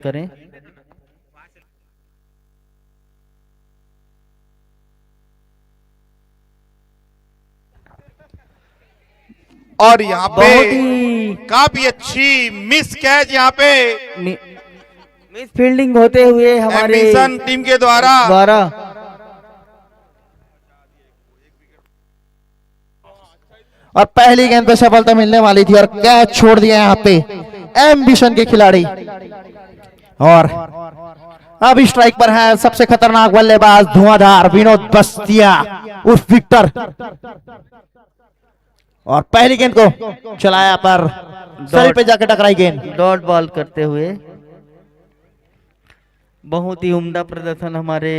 करें। और यहाँ पे बहुत ही काफी अच्छी मिस कैच यहाँ पे मिस फील्डिंग होते हुए हमारे एम्बिशन टीम के द्वारा और पहली गेंद पे सफलता मिलने वाली थी और कैच छोड़ दिया यहाँ पे एम्बिशन के खिलाड़ी। और अब स्ट्राइक पर है सबसे खतरनाक बल्लेबाज धुआंधार विनोद बस्तिया उर्फ विक्टर। और पहली गेंद को चलाया पर शरीर पे जाकर टकराई गेंद। डॉट बॉल करते हुए बहुत ही उम्दा प्रदर्शन हमारे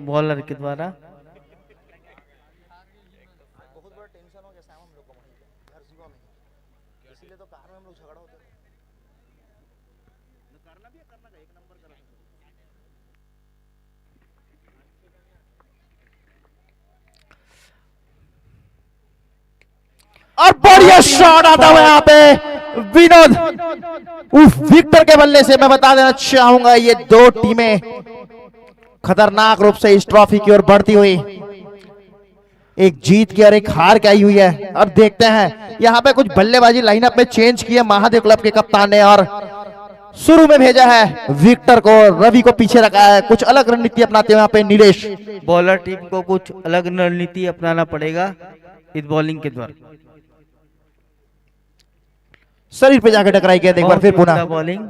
बॉलर के द्वारा। और बढ़िया शॉट आता हुआ यहाँ पे विनोद उफ विक्टर के बल्ले से। मैं बता देना चाहूंगा ये दो टीमें खतरनाक रूप से इस ट्रॉफी की ओर बढ़ती हुई, एक जीत की और एक हार की आई हुई है। और देखते हैं यहाँ पे कुछ बल्लेबाजी लाइनअप में चेंज की है महादेव क्लब के कप्तान ने। और शुरू में भेजा है विक्टर को, रवि को पीछे रखा है। कुछ अलग रणनीति अपनाते हुए यहाँ पे नीलेश। बॉलर टीम को कुछ अलग रणनीति अपनाना पड़ेगा इस बॉलिंग के द्वारा। शरीर पे जाकर टकराई गेंद एक बार फिर पुनः बॉलिंग।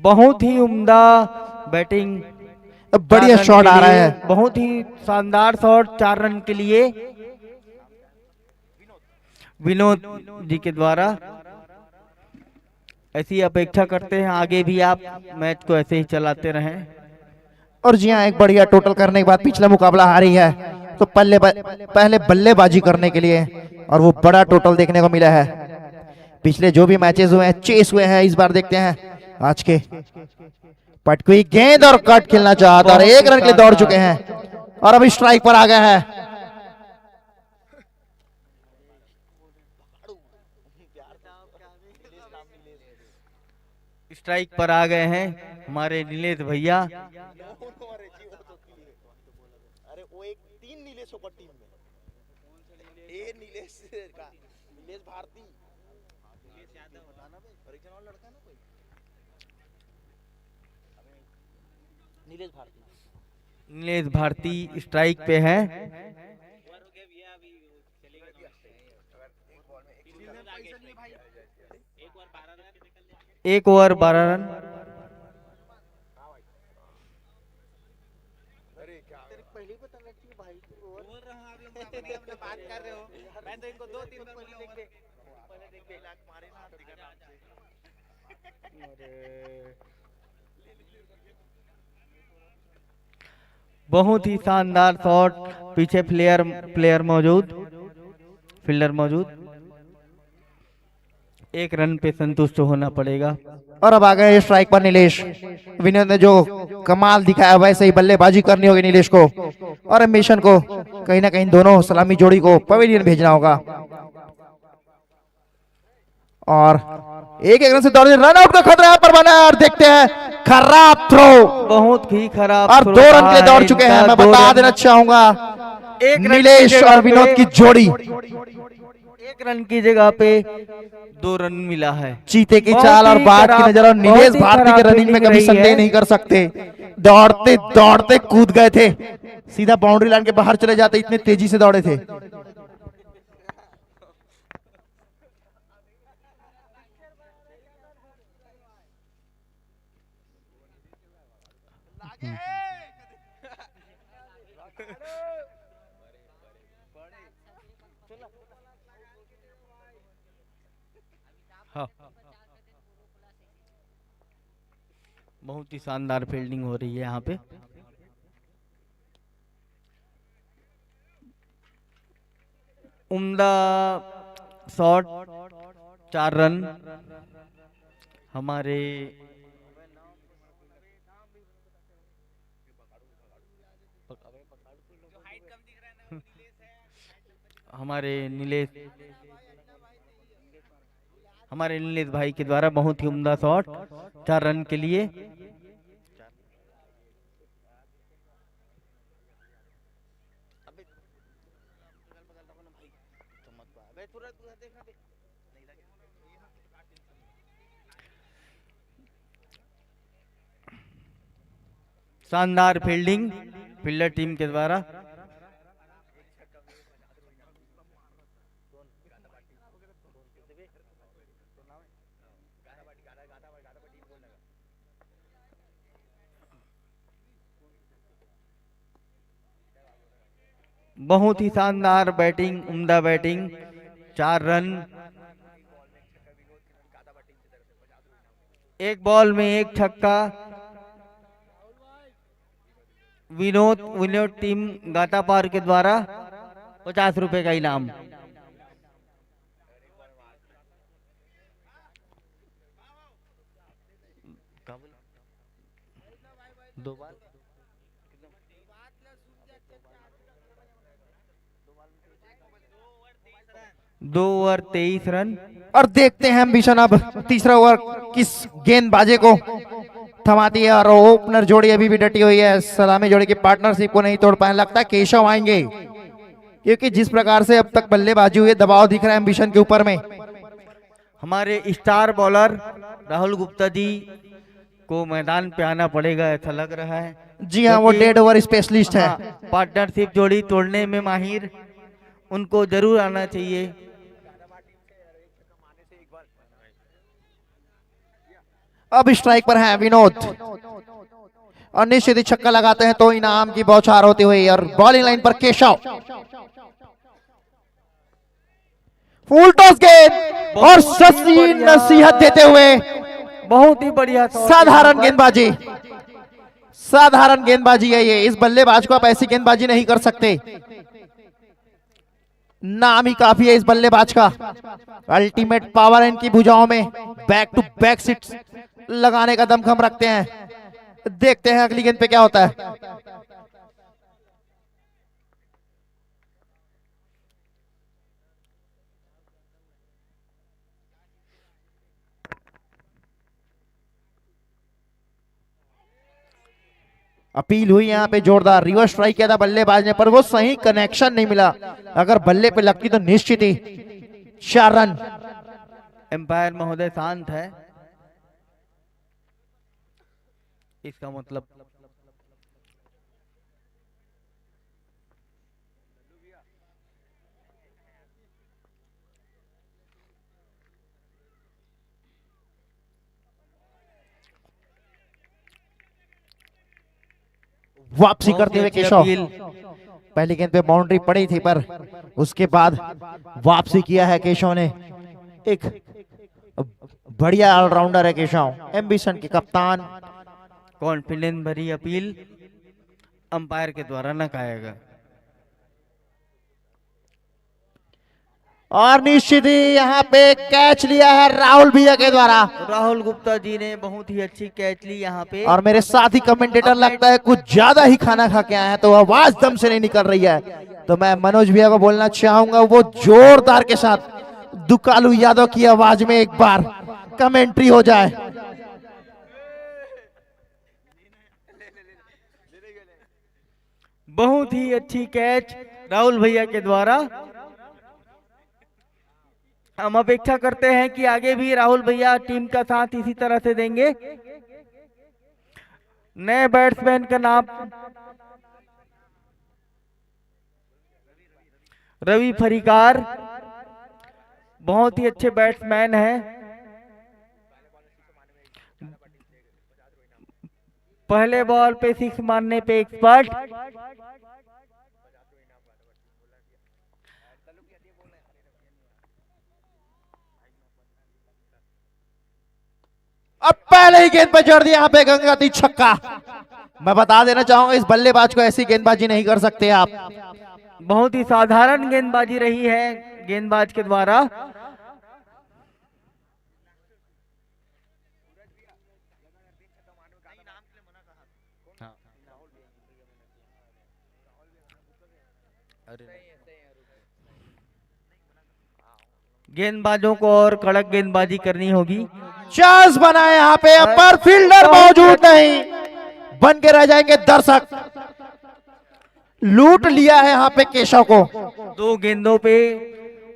बहुत ही उम्दा बैटिंग, बढ़िया शॉट आ रहा है। बहुत ही शानदार शॉट 4 रन के लिए विनोद जी के द्वारा। ऐसी अपेक्षा करते हैं आगे भी आप मैच को ऐसे ही चलाते रहें। और जी हाँ, एक बढ़िया टोटल करने के बाद पिछला मुकाबला हारी है तो पहले बल्लेबाजी करने के लिए और वो बड़ा टोटल देखने को मिला है। पिछले जो भी मैचेस हुए हैं चेस हुए हैं, इस बार देखते हैं आज के। पटकुई गेंद और कट खेलना चाहता और 1 रन के लिए दौड़ चुके हैं और अभी स्ट्राइक पर आ गया है। स्ट्राइक पर आ गए हैं हमारे नीलेश भैया। अरे वो एक 3 नीलेश होगा टीम में। ए नीलेश का नीलेश भारती, नीलेश यादव बताना भाई, ओरिजिनल लड़का ना कोई। नीलेश भारती, नीलेश भारती स्ट्राइक पे है। एक ओवर 12 रन। पहले पता लगती है भाई बोल रहा हूं अभी हम बात कर रहे हो। मैं तो इनको 2-3 पहले देख के लाख मारे ना दिखा अरे बहुत ही शानदार शॉट, पीछे प्लेयर मौजूद, फील्डर मौजूद। 1 रन पे संतुष्ट होना पड़ेगा। और अब आ गए स्ट्राइक पर नीलेश। विनोद ने जो कमाल दिखाया वैसे ही बल्लेबाजी करनी होगी नीलेश को। और एम्बिशन को कहीं ना कहीं दोनों सलामी जोड़ी को पवेलियन भेजना होगा। और एक रन से दौड़ रन आउट का खतरा यहाँ पर बना है। और देखते हैं खराब थ्रो, बहुत ही खराब और 2 रन के लिए दौड़ चुके हैं। मैं बता देना चाहूंगा नीलेश और विनोद की जोड़ी 1 रन की जगह पे 2 रन मिला है। चीते की चाल और बात की नजर और नीलेश भारती के रनिंग में कभी संदेह नहीं कर सकते। दौड़ते दौड़ते कूद गए थे, सीधा बाउंड्री लाइन के बाहर चले जाते, इतने तेजी से दौड़े थे। हाँ। बहुत ही शानदार फील्डिंग हो रही है यहाँ पे। उम्दा शॉट 4 रन। हमारे हमारे नीलेश भाई के द्वारा बहुत ही उम्दा शॉट 4 रन के लिए। अबे बगल रखो ना भाई, तो मत बा बे पूरा पूरा देखना दे नहीं लगे। शानदार फील्डिंग फील्डर टीम के द्वारा। बहुत ही शानदार बैटिंग, उम्दा बैटिंग, 4 रन। एक बॉल में एक छक्का। विनोद टीम गातापार के द्वारा 50 रुपए का इनाम। दो बार 2 ओवर 23 रन। और देखते हैं एम्बिशन अब तीसरा ओवर किस गेंदबाजी को थमाती है। और ओपनर जोड़ी अभी भी डटी हुई है, सलामी जोड़ी की पार्टनरशिप को नहीं तोड़ पाए। लगता है केशव आएंगे, क्योंकि जिस प्रकार से अब तक बल्लेबाजी हुई है, दबाव दिख रहा है एम्बिशन के ऊपर में। हमारे स्टार बॉलर राहुल गुप्ता जी को मैदान पे आना पड़ेगा ऐसा लग रहा है। जी हाँ, वो डेड ओवर स्पेशलिस्ट है। पार्टनरशिप जोड़ी तोड़ने में माहिर, उनको जरूर आना चाहिए। अब स्ट्राइक पर है विनोद और निश्चित ही छक्का लगाते हैं तो इनाम की बौछार होती हुई। और बॉलिंग लाइन पर केशव, फुल टॉस गेंद और ससी नसीहत देते हुए बहुत ही बढ़िया साधारण गेंदबाजी, साधारण गेंदबाजी है ये। इस बल्लेबाज को आप ऐसी गेंदबाजी नहीं कर सकते। नाम ही काफी है इस बल्लेबाज का। अल्टीमेट पावर इनकी भुजाओं में, बैक टू बैक सिक्स लगाने का दमखम रखते हैं। देखते हैं अगली गेंद पे क्या होता है। अपील हुई यहाँ पे जोरदार, रिवर्स स्ट्राइक किया था बल्लेबाज ने, पर वो सही कनेक्शन नहीं मिला। अगर बल्ले पे लगती तो निश्चित ही 4 रन। एम्पायर महोदय शांत है, इसका मतलब वापसी करते हुए केशव। पहली गेंद पे बाउंड्री पड़ी थी, पर उसके बाद वापसी किया है केशव ने। एक बढ़िया ऑलराउंडर है केशव, एम्बिशन के कप्तान। कॉन्फिडेंस भरी अपील अंपायर के द्वारा नकारेगा। और निश्चित ही यहाँ पे कैच लिया है राहुल भैया के द्वारा। राहुल गुप्ता जी ने बहुत ही अच्छी कैच ली यहाँ पे। और मेरे साथ ही कमेंटेटर लगता है कुछ ज्यादा ही खाना खा के आए हैं, तो आवाज दम से नहीं निकल रही है। तो मैं मनोज भैया को बोलना चाहूंगा वो जोरदार के साथ दुकालू यादव की आवाज में एक बार कमेंट्री हो जाए। बहुत ही अच्छी कैच राहुल भैया के द्वारा। हम अपेक्षा करते हैं कि आगे भी राहुल भैया टीम का साथ इसी तरह से देंगे। नए बैट्समैन का नाम रवि फरीकार, बहुत ही अच्छे बैट्समैन हैं। पहले बॉल पे 6 मारने पे एक्सपर्ट। अब पहले ही गेंद पे जोड़ दिया यहाँ पे गंगाती छक्का। मैं बता देना चाहूंगा इस बल्लेबाज को ऐसी गेंदबाजी नहीं कर सकते आप। बहुत ही साधारण गेंदबाजी रही है गेंदबाज के द्वारा। गेंदबाजों को और कड़क गेंदबाजी करनी होगी। चांस बना है यहाँ पे, पर फील्डर मौजूद नहीं, बन के रह जाएंगे दर्शक। लूट लिया है यहाँ पे केशव को। 2 गेंदों पे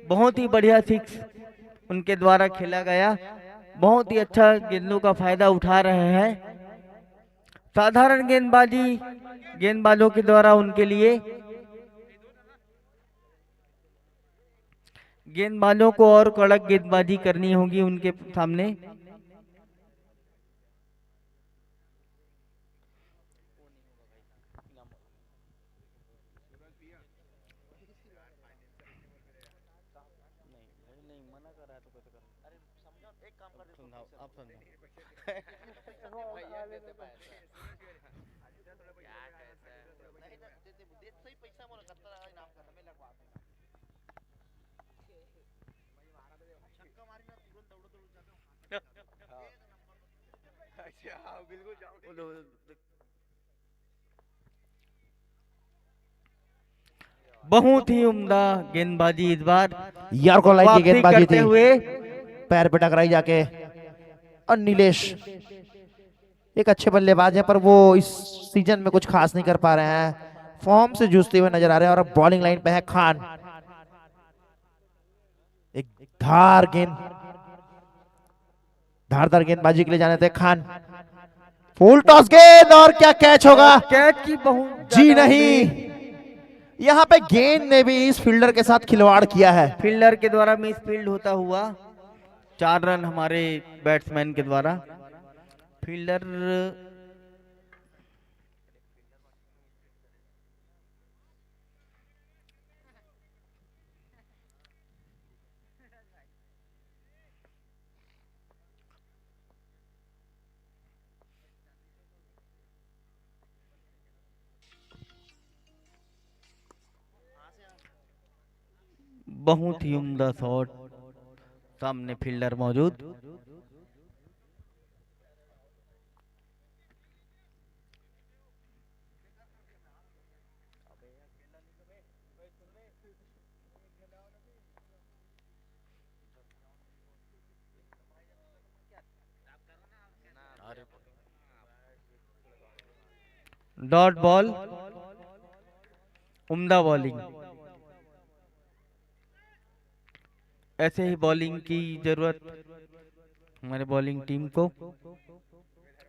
बहुत ही बढ़िया सिक्स उनके द्वारा खेला गया। बहुत ही अच्छा गेंदों का फायदा उठा रहे हैं। साधारण गेंदबाजी गेंदबाजों के द्वारा उनके लिए। गेंदबाजों को और कड़क गेंदबाजी करनी होगी उनके सामने। बहुत ही उम्दा गेंदबाजी इस बार यार्को लाइन की वापसी गेंदबाजी करते थी, हुए। पैर पे टकराई जाके। और नीलेश एक अच्छे बल्लेबाज हैं, पर वो इस सीजन में कुछ खास नहीं कर पा रहे हैं, फॉर्म से जूझते हुए नजर आ रहे हैं। और अब बॉलिंग लाइन पे है खान। एक धारदार गेंदबाजी के लिए जाने थे खान। फुल टॉस गेंद, और क्या कैच होगा? कैच की बहुत जी नहीं, यहाँ पे गेंद ने भी इस फील्डर के साथ खिलवाड़ किया है। फील्डर के द्वारा मिस फील्ड होता हुआ 4 रन हमारे बैट्समैन के द्वारा। फील्डर बहुत ही उम्दा शॉट, सामने फील्डर मौजूद। डॉट बॉल, उम्दा बॉलिंग। ऐसे ही बॉलिंग की जरूरत हमारे बॉलिंग टीम को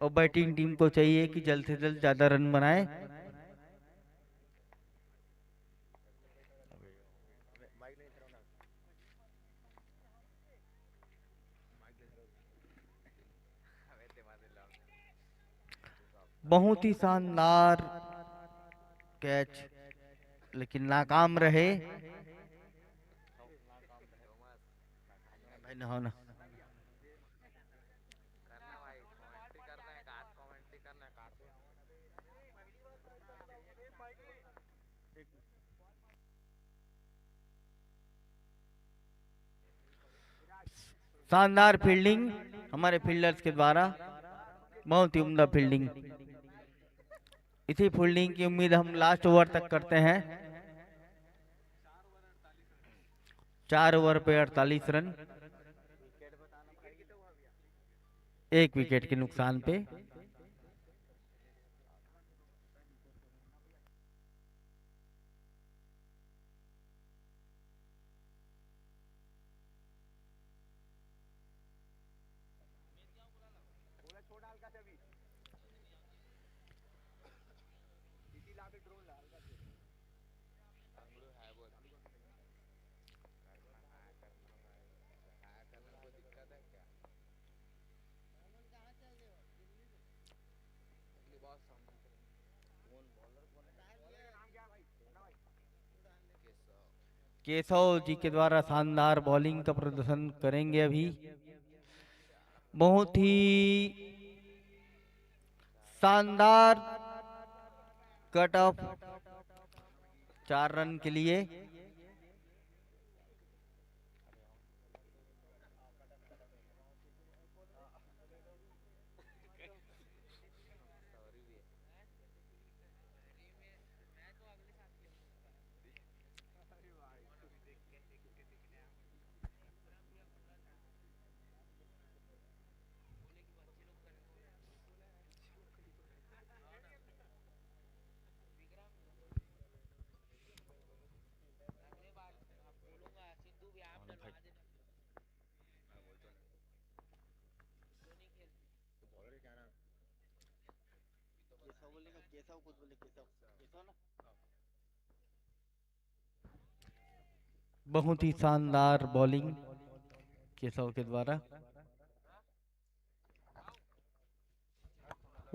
और बैटिंग टीम को चाहिए कि जल्द से जल्द ज्यादा रन बनाए। बहुत ही शानदार कैच, लेकिन नाकाम रहे। ना ना शानदार फील्डिंग हमारे फील्डर्स के द्वारा, बहुत ही उम्दा फील्डिंग। इसी फील्डिंग की उम्मीद हम लास्ट ओवर तक करते हैं। 4 ओवर पे 48 रन, 1 विकेट के नुकसान पे। केशव जी के द्वारा शानदार बॉलिंग का प्रदर्शन करेंगे अभी। बहुत ही शानदार कट ऑफ 4 रन के लिए। केशव बोलेगा, केशव कुछ बोले, केशव केशव ना। बहुत ही शानदार बॉलिंग केशव के द्वारा।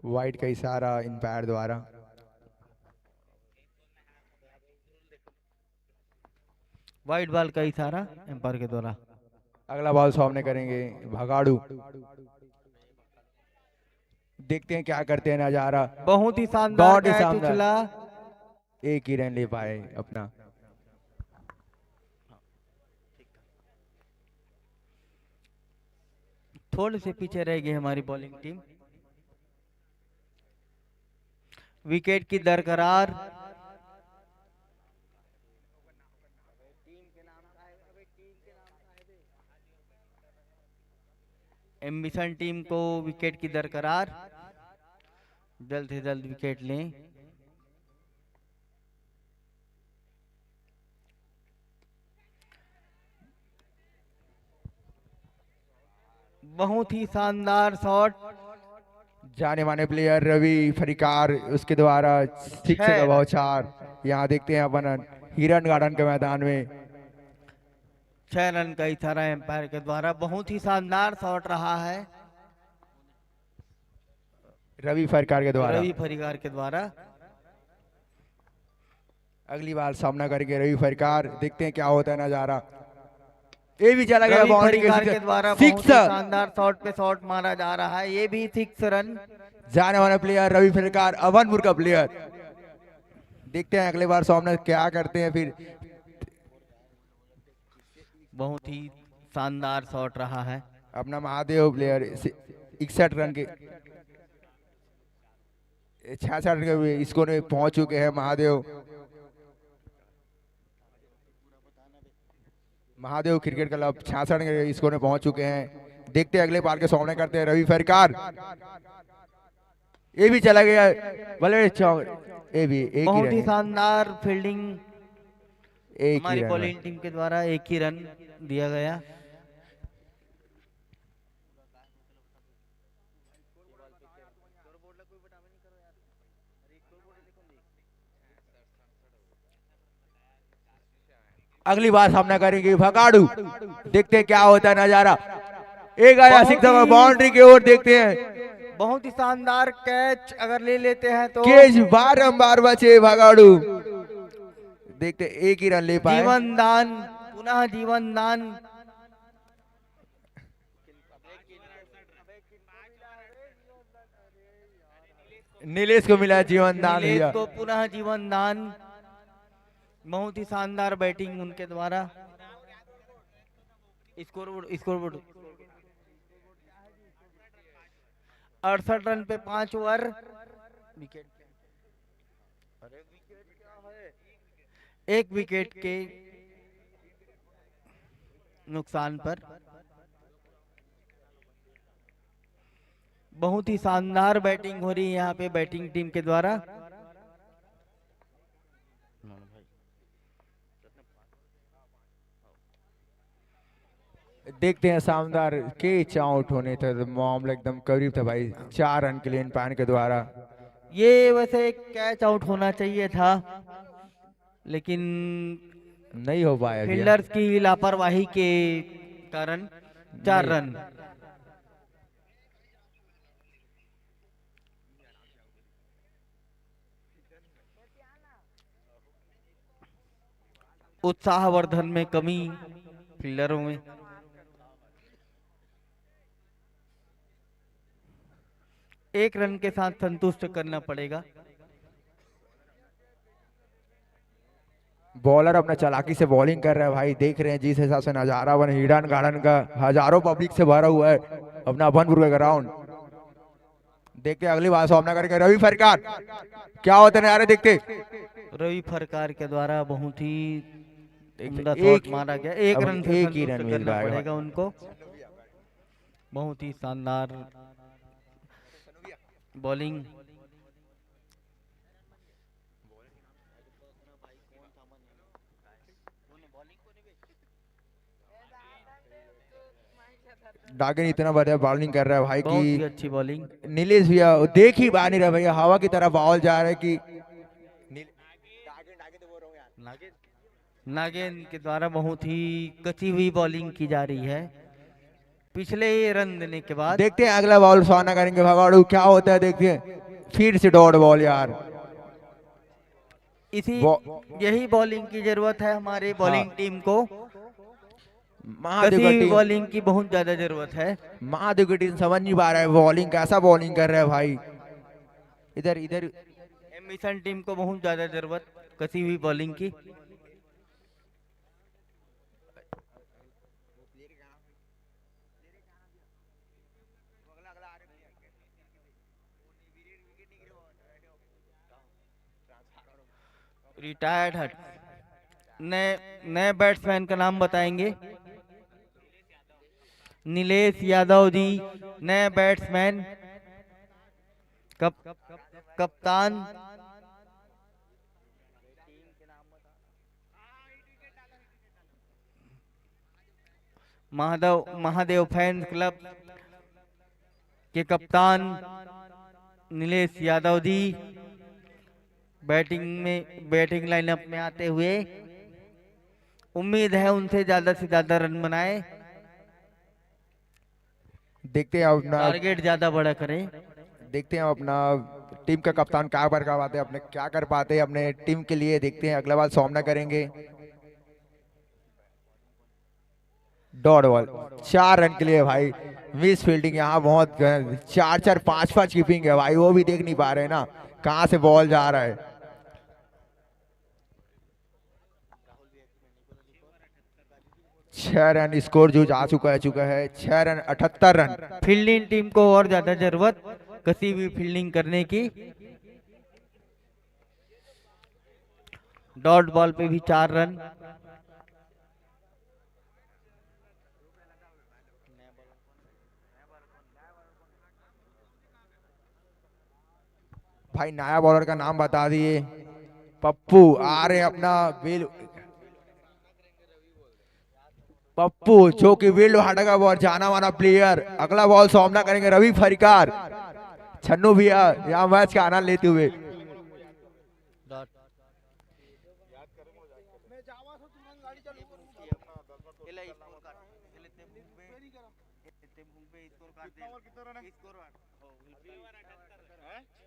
वाइड का इशारा इंपायर द्वारा। वाइड बॉल का इशारा एम्पायर के द्वारा। अगला बॉल सामने करेंगे भगाड़ू। देखते हैं क्या करते हैं नजारा। बहुत ही शानदार बाउंड्री कैच शानदार। उछला। एक ही रन ले पाए अपना। थोड़े से पीछे रह गई हमारी बॉलिंग टीम। विकेट की दरकरार। एम्बिशन टीम को विकेट की दरकरार, जल्द से जल्द विकेट लें। बहुत ही शानदार शॉट। जाने माने प्लेयर रवि फरिकार उसके द्वारा 6 छह का रन। बौछार। यहाँ देखते हैं अपन हिरन गार्डन के मैदान में। 6 रन का इशारा एम्पायर के द्वारा। बहुत ही शानदार शॉट रहा है रवि फरिकार के द्वारा। रवि फरिकार के द्वारा। अगली बार सामना करेंगे रवि फरिकार। देखते हैं क्या होता है नजारा। ये भी चला गया रवि बाउंड्री फरिकार के द्वारा बहुत ही सिक्स। शानदार शॉट पे शॉट मारा जा रहा है। ये भी 6 रन। जाने वाला प्लेयर रवि फरिकार अवनपुर का प्लेयर। देखते हैं अगली बार सामने क्या करते हैं फिर। बहुत ही शानदार शॉट रहा है। अपना महादेव प्लेयर 61 रन के 66 रन के स्कोर में पहुंच चुके हैं Mahadev. Mahadev cricket club 66 run के स्कोर में पहुंच चुके हैं। देखते हैं अगले बार के सामने करते हैं रवि फरिकार। ये भी चला गया ये भी एक ही बहुत ही रन। शानदार फील्डिंग एक ही हमारी रन। बॉलिंग टीम के द्वारा। एक ही रन दिया गया। अगली बार सामना करेंगे भगाड़ू। देखते हैं क्या होता है नजारा। एक आया बहुत सिक्स ही- बाउंड्री की ओर। देखते हैं बहुत ही शानदार कैच अगर ले लेते हैं तो केज बारंबार बचे भगाड़ू। देखते हैं एक ही रन ले पाए। जीवन दान, पुनः जीवन दान। नीलेश को मिला जीवन दान नीलेश भैया। को पुनः जीवन दान। बहुत ही शानदार बैटिंग उनके द्वारा। स्कोरबोर्ड 68 रन पे 5 ओवर। विकेट एक विकेट के नुकसान पर। बहुत ही शानदार बैटिंग हो रही है यहाँ पे बैटिंग टीम के द्वारा। देखते हैं शानदार कैच आउट होने तक मामला एकदम करीब था भाई। 4 रन के लिए इंपायर के द्वारा। ये वैसे कैच आउट होना चाहिए था लेकिन नहीं हो पाया भैया। फील्डर्स की लापरवाही के कारण 4 रन। उत्साहवर्धन में कमी फील्डरों में। एक रन के साथ संतुष्ट करना पड़ेगा। बॉलर अपना चालाकी से बॉलिंग कर रहा है भाई, देख रहे हैं जिस हिसाब से नजारा बन हिडन गार्डन का, हजारों पब्लिक से भरा हुआ है अपना अभनपुर का ग्राउंड। देखते हैं अगली बार सामना करके रवि फरकार क्या होता है नजारे देखते। रवि फरकार के द्वारा बहुत ही उम्दा एक शॉट मारा गया, एक अब रन से एक ही संतुष्ट रन मिल करना रहा है। पड़ेगा उनको। बहुत ही शानदार बॉलिंग। डागिन इतना बढ़िया बॉलिंग कर रहा है भाई बहुत ही कि अच्छी बॉलिंग। नीलेश भैया देख ही पा नहीं रहा भैया, हवा की तरह बॉल जा रहा है कि नागेंद्र के द्वारा बहुत ही कची हुई बॉलिंग की जा रही है पिछले रन देने के बाद। देखते हैं अगला बॉल सामना करेंगे भगवाड़ू क्या होता है, देखते हैं फिर से डॉट बॉल यार। इसी बॉ- यही बॉलिंग की जरूरत है हमारे बॉलिंग टीम को। महादेव कसी का हुई टीम, बॉलिंग की बहुत ज्यादा जरूरत है। महादेव की टीम समझ नहीं पा रहा है बॉलिंग कैसा बॉलिंग कर रहा है भाई। इधर इधर मिशन टीम को बहुत ज्यादा जरूरत कसी हुई बॉलिंग की। रिटायर्ड हट नए नए बैट्समैन का नाम बताएंगे। नीलेश यादव जी नए बैट्समैन, कप्तान। महादेव फैंस क्लब के कप्तान नीलेश यादव जी बैटिंग लाइनअप में आते हुए उम्मीद है उनसे ज्यादा से ज्यादा रन बनाए, देखते हैं अपना टारगेट ज्यादा बड़ा करें। देखते हैं अपना टीम का कप्तान क्या कर पाते हैं, अपने क्या कर पाते हैं अपने टीम के लिए। देखते हैं अगला बार सामना करेंगे। डॉट बॉल 4 रन के लिए भाई, मिस फील्डिंग यहाँ बहुत 4-4 5-5 कीपिंग है भाई, वो भी देख नहीं पा रहे ना कहाँ से बॉल जा रहा है। छह रन स्कोर जो जा चुका है 6 रन 78 रन। फील्डिंग टीम को और ज्यादा जरूरत कसी हुई फील्डिंग करने की। डॉट बॉल पे भी 4 रन। भाई नया बॉलर का नाम बता दिए। पप्पू आ रहे अपना पप्पू जो कि विल्ड हाटा का बहुत जाना माना प्लेयर। अगला बॉल सामना करेंगे रवि फरकार। छन्नू भैया यहाँ मैच का आनंद लेते हुए।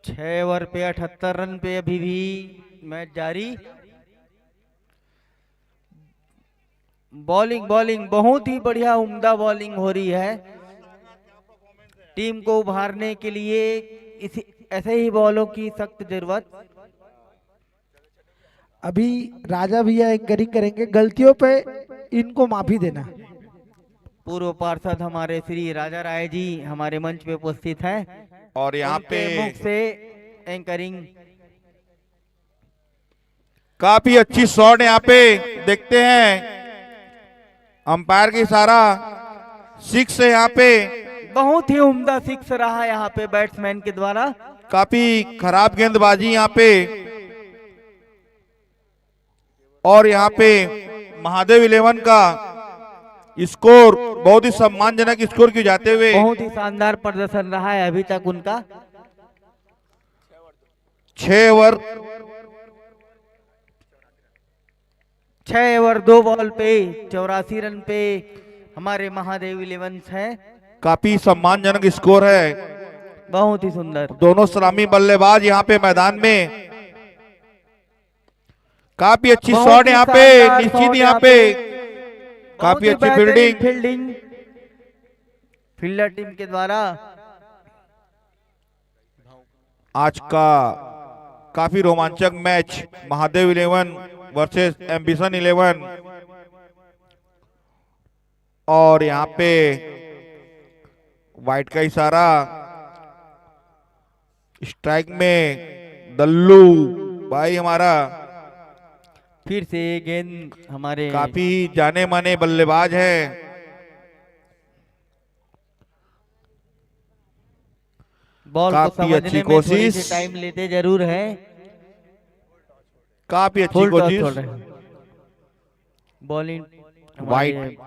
छह ओवर पे 78 रन पे अभी भी मैच जारी। बॉलिंग बहुत ही बढ़िया उम्दा बॉलिंग हो रही है। टीम को उभारने के लिए इसी ऐसे ही बॉलों की सख्त जरूरत। अभी राजा भैया एंकरिंग करेंगे, गलतियों पे इनको माफी देना। पूर्व पार्षद हमारे श्री राजा राय जी हमारे मंच पे उपस्थित हैं और यहाँ पे उनके मुख से एंकरिंग। काफी अच्छी शॉट यहाँ पे देखते हैं, अंपायर की इशारा 6 है यहाँ पे। बहुत ही उम्दा सिक्स रहा यहाँ पे बैट्समैन के द्वारा। काफी खराब गेंदबाजी यहाँ पे, और यहाँ पे महादेव 11 का स्कोर बहुत ही सम्मानजनक स्कोर की जाते हुए बहुत ही शानदार प्रदर्शन रहा है अभी तक उनका। 6 ओवर 6 ओवर 2 बॉल पे 84 रन पे हमारे महादेव 11 हैं। काफी सम्मानजनक स्कोर है। बहुत ही सुंदर। दोनों सलामी बल्लेबाज यहाँ पे मैदान में। काफी अच्छी बहुत शॉट ही यहाँ पे, शानदार निश्चित शॉट यहाँ पे काफी अच्छी फील्डिंग फील्डर टीम के द्वारा। आज का काफी रोमांचक मैच महादेव 11 वर्सेस एम्बिशन 11। और यहाँ पे वाइट का इशारा, स्ट्राइक में दल्लू भाई हमारा फिर से ये गेंद हमारे काफी जाने माने बल्लेबाज है। बॉल को काफी समझने अच्छी में थोड़ी कोशिश। सी टाइम लेते जरूर है। काफी अच्छी फुल टॉस कोशिश। छोड़ रहे हैं। बॉलिंग वाइट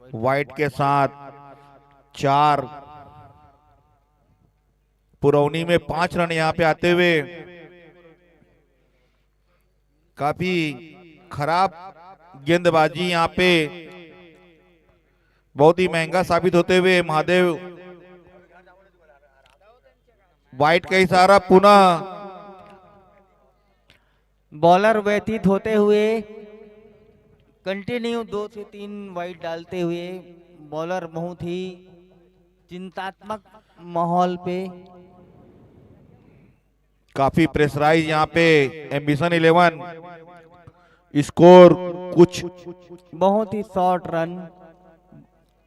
वाइट के साथ 4, पुरौनी में 5 रन यहाँ पे आते हुए काफी खराब गेंदबाजी यहाँ पे बहुत ही महंगा साबित होते हुए महादेव। वाइट का इशारा पुनः बॉलर व्यतीत होते हुए कंटिन्यू 2 से 3 वाइड डालते हुए बॉलर बहुत ही चिंतात्मक माहौल पे काफी प्रेशराइज यहाँ पे एम्बिशन 11। स्कोर कुछ बहुत ही शॉर्ट रन।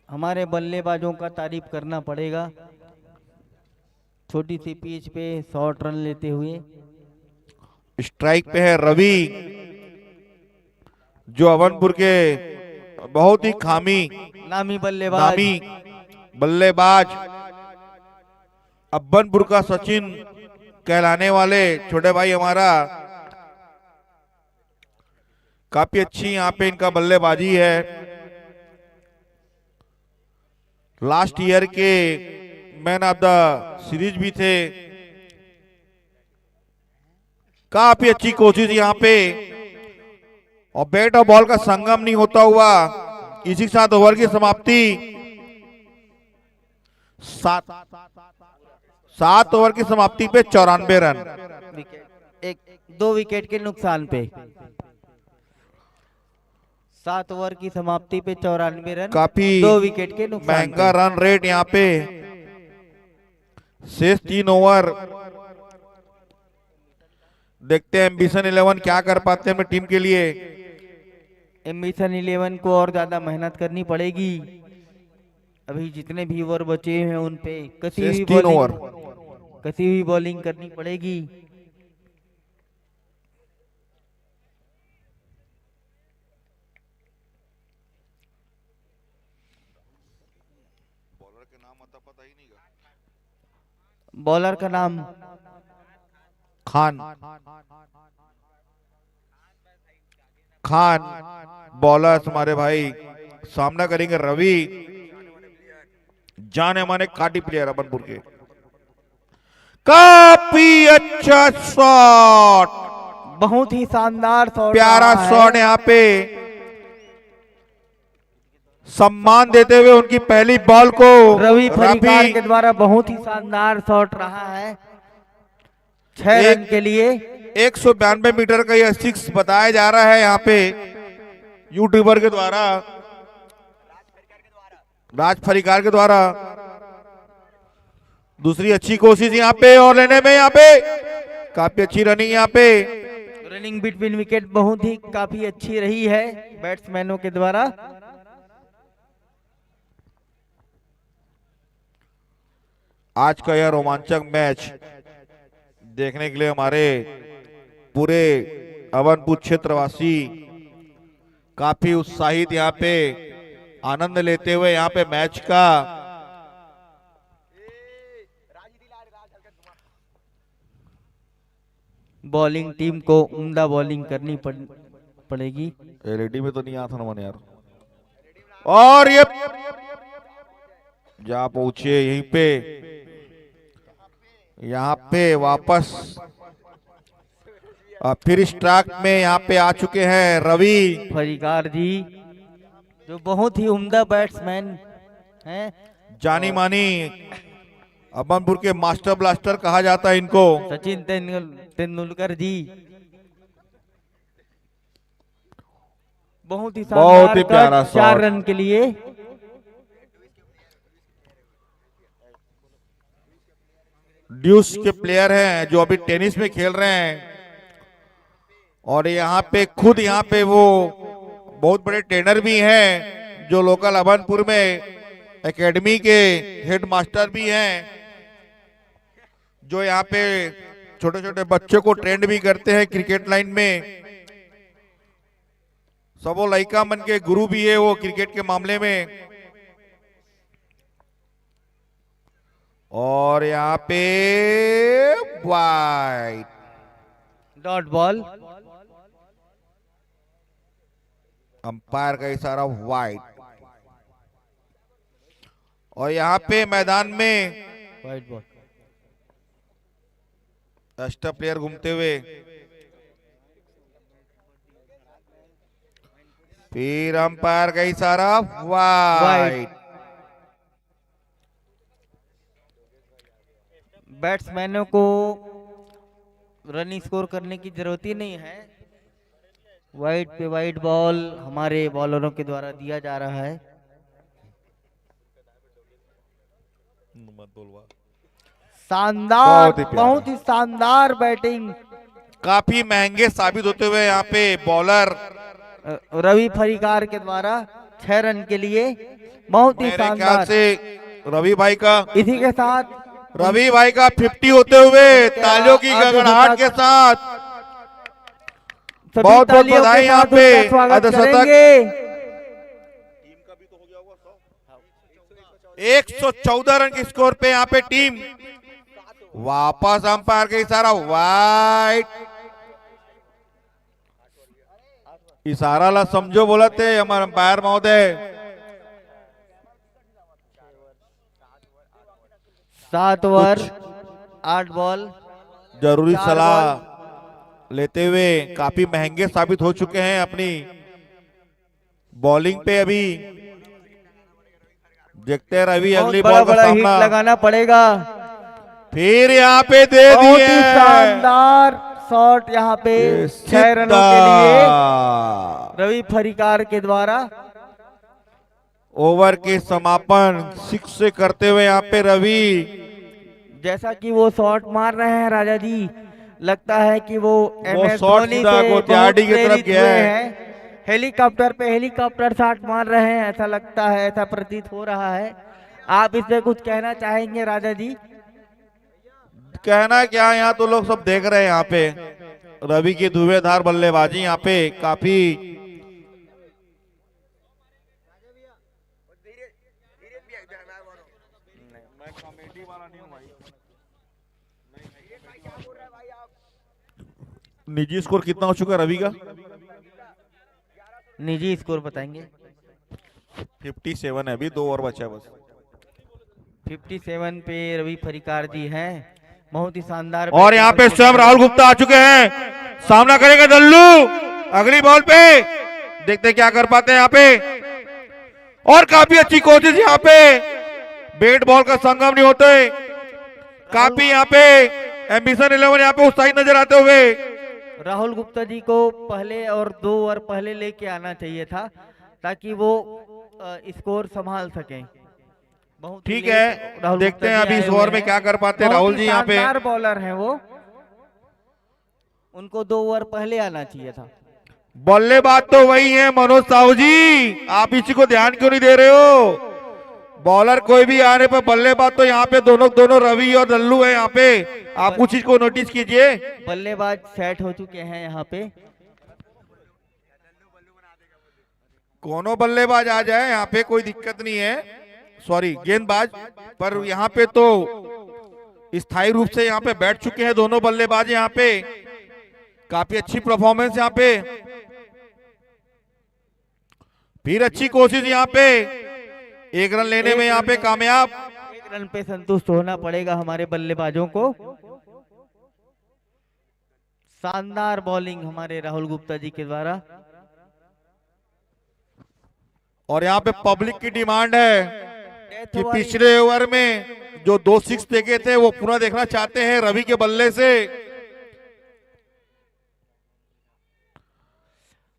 हमारे बल्लेबाजों का तारीफ करना पड़ेगा, छोटी सी पिच पे शॉर्ट रन लेते हुए। स्ट्राइक पे है रवि, जो अवनपुर के बहुत ही नामी बल्लेबाज बल्लेबाज अब्बनपुर का सचिन कहलाने वाले छोटे भाई हमारा। काफी अच्छी यहाँ पे इनका बल्लेबाजी है। लास्ट ईयर के मैन ऑफ द सीरीज भी थे। काफी अच्छी कोशिश यहाँ पे, और बैट और बॉल का संगम नहीं होता हुआ इसी के साथ ओवर की समाप्ति। 7 ओवर की समाप्ति पे 94 रन। 2 विकेट के नुकसान पे 7 ओवर की समाप्ति पे 94 रन, काफी 2 विकेट के नुकसान महंगा पे। रन रेट यहाँ पे। शेष 3 ओवर देखते हैं एम्बिशन 11 क्या कर पाते हैं अपनी टीम के लिए। एम्बिशन 11 को और ज्यादा मेहनत करनी पड़ेगी। अभी जितने भी ओवर बचे हैं उन पे शेष 3 ओवर। कसी हुई बॉलिंग करनी पड़ेगी। बॉलर का नाम खान बॉलर हमारे भाई सामना करेंगे रवि, जाने माने काटी प्लेयर अबनपुर के। काफी अच्छा शॉट, बहुत ही शानदार शॉट, प्यारा शॉट यहाँ पे सम्मान देते हुए उनकी पहली बॉल को रवि फरीकार के द्वारा बहुत ही शानदार शॉट रहा है। 6 रन के लिए 192 मीटर का यह 6 बताया जा रहा है यहाँ पे यूट्यूबर के द्वारा, राज फरीकार के द्वारा। दूसरी अच्छी कोशिश यहाँ पे और लेने में यहाँ पे काफी अच्छी रनिंग यहाँ पे। रनिंग बिटवीन विकेट बहुत ही काफी अच्छी रही है बैट्समैनों के द्वारा। आज का यह रोमांचक मैच देखने के लिए हमारे पूरे अवनपुर क्षेत्रवासी काफी उत्साहित यहाँ पे आनंद लेते हुए यहाँ पे मैच का बॉलिंग टीम को उम्दा बॉलिंग करनी पड़ेगी। एलईडी में तो नहीं आता ना मन यार। और ये जा पहुंचे यहीं पे, यहाँ पे वापस फिर स्ट्राइक में यहाँ पे आ चुके हैं रवि फरीकार जी, जो बहुत ही उम्दा बैट्समैन हैं। जानी मानी अबनपुर के मास्टर ब्लास्टर कहा जाता है इनको। सचिन तेंदुलकर जी बहुत ही प्यारा कट 4 रन के लिए। ड्यूस के प्लेयर हैं जो अभी टेनिस में खेल रहे हैं, और यहाँ पे खुद यहाँ पे वो बहुत बड़े ट्रेनर भी हैं जो लोकल अभनपुर में एकेडमी के हेड मास्टर भी हैं, जो यहाँ पे छोटे छोटे बच्चों को ट्रेंड भी करते हैं क्रिकेट लाइन में। सबो लड़का मन के गुरु भी है वो क्रिकेट के मामले में। और यहाँ पे वाइड डॉट बॉल। अंपायर का इशारा वाइड। और यहाँ पे मैदान में वाइट बॉल। एक्स्ट्रा प्लेयर घूमते हुए, फिर अंपायर का इशारा वाइड। बैट्समैनों को रन स्कोर करने की जरूरत ही नहीं है। वाइड पे वाइड बॉल हमारे बॉलरों के द्वारा दिया जा रहा है। शानदार, बहुत ही प्यारा। बहुत ही शानदार बैटिंग। काफी महंगे साबित होते हुए यहाँ पे बॉलर रवि फरीकार के द्वारा 6 रन के लिए बहुत ही मेरे ख्याल शानदार। से रवि भाई का इसी के साथ 50 होते हुए तालियों की गड़गड़ाहट के साथ सभी बहुत बहुत तालियों के बधाई यहाँ साथ पे उनका स्वागत अर्धशतक। करेंगे। 114 रन के स्कोर पे यहाँ पे टीम वापस अंपायर का इशारा वाइड। इशारा ला समझो बोलते हमारे अंपायर महोदय। 7 ओवर 8 बॉल। जरूरी 4 सलाह लेते हुए काफी महंगे साबित हो चुके हैं अपनी बॉलिंग पे। अभी देखते हैं रवि बहुत अगली बड़ा बॉल का बड़ा हिट सामना लगाना पड़ेगा। फिर यहाँ पे दे बहुत ही दिए। शानदार शॉट यहाँ पे 6 रनों के लिए रवि फरीकार के द्वारा। ओवर के समापन 6 से करते हुए यहाँ पे रवि, जैसा कि वो शॉट मार रहे हैं राजा जी, लगता है कि वो MS शॉट धोनी सीधा से गोतियाड़ी बहुत की तरफ प्रेरित गया हुए है। हैं। हेलीकॉप्टर पे हेलीकॉप्टर शॉट मार रहे हैं, ऐसा लगता है, ऐसा प्रतीत हो रहा है। आप इससे कुछ कहना चाहेंगे राजा जी? कहना क्या, यहाँ तो लोग सब देख रहे हैं। यहाँ पे रवि की धुएंधार बल्लेबाजी यहाँ पे काफी निजी स्कोर कितना हो चुका है रवि का? निजी स्कोर बताएंगे। 57 है, अभी 2 ओवर बचा है बस। 57 पे रवि फरीकार जी हैं। बहुत ही शानदार। और यहाँ पे स्वयं राहुल गुप्ता आ चुके हैं, सामना करेगा दल्लू अगली बॉल पे। देखते क्या कर पाते हैं यहाँ पे। और काफी अच्छी कोशिश यहाँ पे, बैट बॉल का संगम नहीं होते। काफी यहाँ पे एम्बिशन 11 यहाँ पे उत्साहित नजर आते हुए। राहुल गुप्ता जी को पहले और 2 ओवर पहले लेके आना चाहिए था, ताकि वो स्कोर संभाल सकें। बहुत ठीक लेट है, राहुल देखते गुप्ता हैं जी अभी आए इस हुए ओवर में हैं। क्या कर पाते हैं बहुत राहुल ही जी यहाँ पे। शानदार बॉलर हैं वो, उनको 2 ओवर पहले आना चाहिए था। बल्लेबाज तो वही है मनोज साहू जी, आप इसी को ध्यान क्यों नहीं दे रहे हो? बॉलर कोई भी आने पर बल्लेबाज तो यहाँ पे दोनों रवि और दल्लू है यहाँ पे। आप कुछ चीज को नोटिस कीजिए। बल्लेबाज सेट हो चुके हैं यहाँ पे। कोनो बल्लेबाज आ जाए यहाँ पे कोई दिक्कत नहीं है, सॉरी गेंदबाज, पर यहाँ पे तो स्थायी रूप से यहाँ पे बैठ चुके हैं दोनों बल्लेबाज। यहाँ पे काफी अच्छी परफॉर्मेंस यहाँ पे, फिर अच्छी कोशिश यहाँ पे, 1 रन लेने में यहाँ पे कामयाब। 1 रन पे संतुष्ट होना पड़ेगा हमारे बल्लेबाजों को। शानदार बॉलिंग हमारे राहुल गुप्ता जी के द्वारा। और यहाँ पे पब्लिक की डिमांड है कि पिछले ओवर में जो 2 6 देखे थे वो पूरा देखना चाहते हैं रवि के बल्ले से।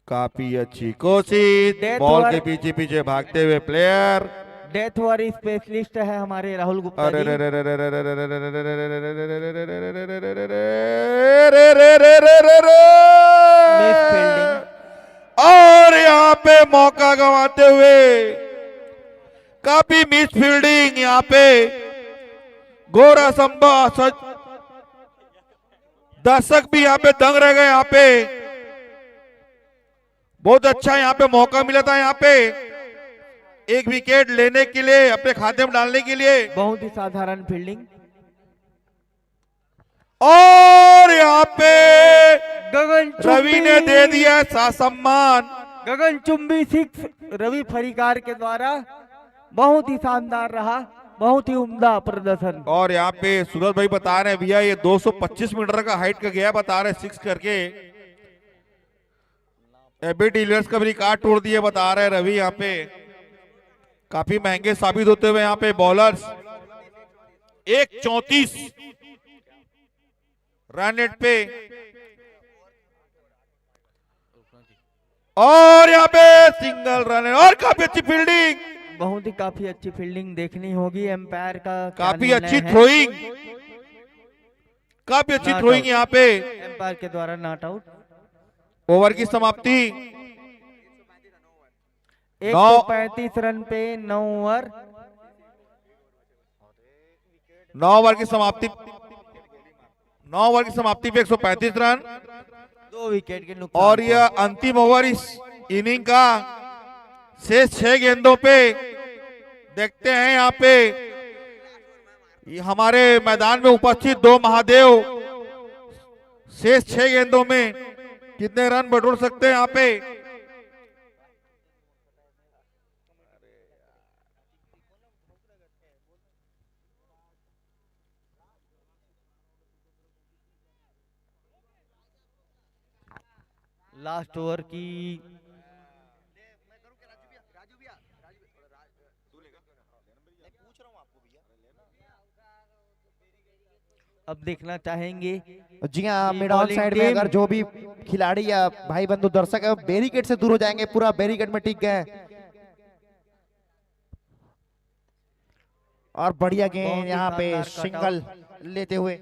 काफी अच्छी कोशिश, डेथ बॉल ओवर। के पीछे पीछे भागते हुए प्लेयर। डेथ ओवर स्पेशलिस्ट है हमारे राहुल गुप्ता अरे जी। रे रे रे रे रे रे रे रे रे रे रे मिस फील्डिंग। और यहाँ पे मौका गंवाते हुए काफी मिस फील्डिंग। यहाँ पे गोरा संभा दर्शक भी यहाँ पे दंग रह गए। यहाँ पे बहुत अच्छा यहाँ पे मौका मिला था। यहाँ पे एक विकेट लेने के लिए, अपने खाते में डालने के लिए। बहुत ही साधारण फील्डिंग। और यहाँ पे गगन रवि ने दे दिया सम्मान। गगन चुंबी 6 रवि फरीकार के द्वारा बहुत ही शानदार रहा, बहुत ही उम्दा प्रदर्शन। और यहाँ पे सूरज भाई बता रहे हैं भैया ये 225 मीटर का हाइट का गया, बता रहे 6 करके। एबी डीलर्स का भी रिकॉर्ड तोड़ दिए बता रहे रवि। यहाँ पे काफी महंगे साबित होते हुए यहाँ पे बॉलर्स 1.34 रन रेट पे। और यहाँ पे सिंगल रन और काफी अच्छी फील्डिंग, बहुत ही काफी अच्छी फील्डिंग देखनी होगी। एम्पायर का क्या काफी निर्णय अच्छी है? थ्रोइंग, काफी अच्छी Not थ्रोइंग out। यहाँ पे। एम्पायर के द्वारा नॉट आउट। ओवर की समाप्ति 135 रन पे 9 ओवर। 9 ओवर की समाप्ति, 9 ओवर की समाप्ति पे 135 रन। 2 विकेट के नुकसान। और यह अंतिम ओवर इस इनिंग का, शेष 6 गेंदों पे देखते हैं। यहाँ पे ये हमारे मैदान में उपस्थित 2 महादेव शेष 6 गेंदों में कितने रन बटोर सकते हैं यहाँ पे। लास्ट ओवर की अब देखना चाहेंगे। जी हाँ, ये मिड ऑन bowling साइड में team- अगर जो भी खिलाड़ी या भाई बंधु दर्शक है बैरिकेड से दूर हो जाएंगे, पूरा बैरिकेड में टिक गए। और बढ़िया बहुत गेंद ही यहाँ पे शानदार सिंगल लेते हुए,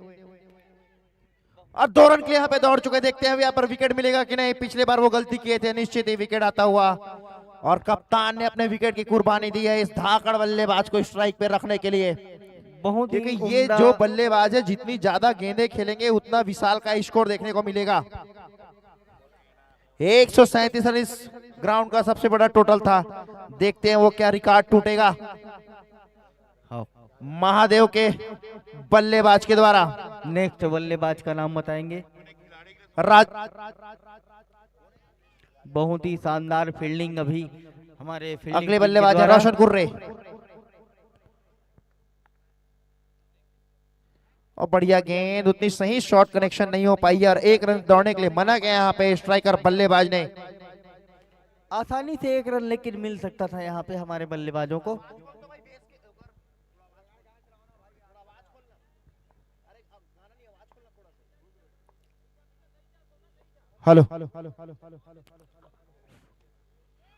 और 2 रन के लिए यहाँ पे दौड़ चुके। देखते हैं यहाँ पर विकेट मिलेगा कि नहीं। पिछले बार वो गलती किए थे, निश्चित ही विकेट आता हुआ। और कप्तान ने अपने विकेट की कुर्बानी दी है इस धाकड़ बल्लेबाज को स्ट्राइक पे रखने के लिए। बहुत ही क्योंकि ये उम्दा- जो बल्लेबाज है, जितनी ज्यादा गेंदें खेलेंगे उतना विशाल का स्कोर देखने को मिलेगा। 137 रन इस ग्राउंड का सबसे बड़ा टोटल था। देखते हैं वो क्या रिकॉर्ड टूटेगा हाँ। महादेव के बल्लेबाज के द्वारा। नेक्स्ट बल्लेबाज का नाम बताएंगे। राज बहुत ही शानदार फील्डिंग अभी हमारे फील्डिंग अगले टीम के बल्लेबाज है द्वारा। रोशन कुर्रे। और बढ़िया गेंद, उतनी सही शॉट कनेक्शन नहीं हो पाई है और 1 रन दौड़ने के लिए मना गया यहाँ पे स्ट्राइकर बल्लेबाज ने। आसानी से 1 रन लेकिन मिल सकता था यहाँ पे हमारे बल्लेबाजों को। हेलो।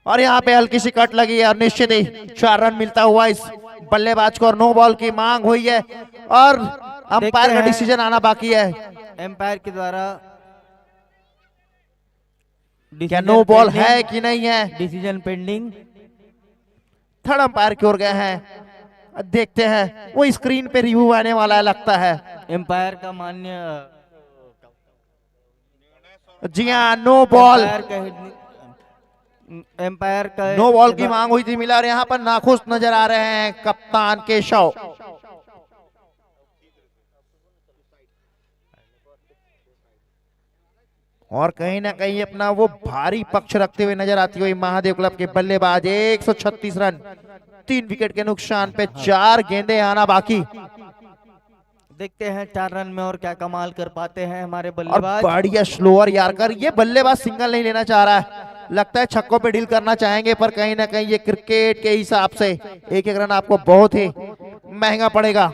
और यहाँ पे हल्की सी कट लगी है और निश्चित ही 4 रन मिलता हुआ इस बल्लेबाज को। और नो बॉल की मांग हुई है और अंपायर का हैं। डिसीजन आना बाकी है। एम्पायर के द्वारा क्या नो बॉल है कि नहीं है? Decision pending. थर्ड अंपायर की ओर गए हैं। देखते हैं, वो स्क्रीन पे रिव्यू आने वाला है लगता है। एम्पायर का मान्य जी हाँ, नो बॉल। एम्पायर का नो बॉल की मांग हुई थी, मिला। और यहाँ पर नाखुश नजर आ रहे हैं कप्तान केशव। और कहीं ना कहीं अपना वो भारी पक्ष रखते हुए नजर आती हुई महादेव क्लब के बल्लेबाज। 136 रन, 3 विकेट के नुकसान पे 4 गेंदें आना बाकी। देखते हैं 4 रन में और क्या कमाल कर पाते हैं हमारे और बल्लेबाज। बढ़िया स्लोअर यार्कर। ये बल्लेबाज सिंगल नहीं लेना चाह रहा है, लगता है छक्कों पे डील करना चाहेंगे। पर कहीं ना कहीं ये क्रिकेट के हिसाब से 1-1 रन आपको बहुत ही महंगा पड़ेगा।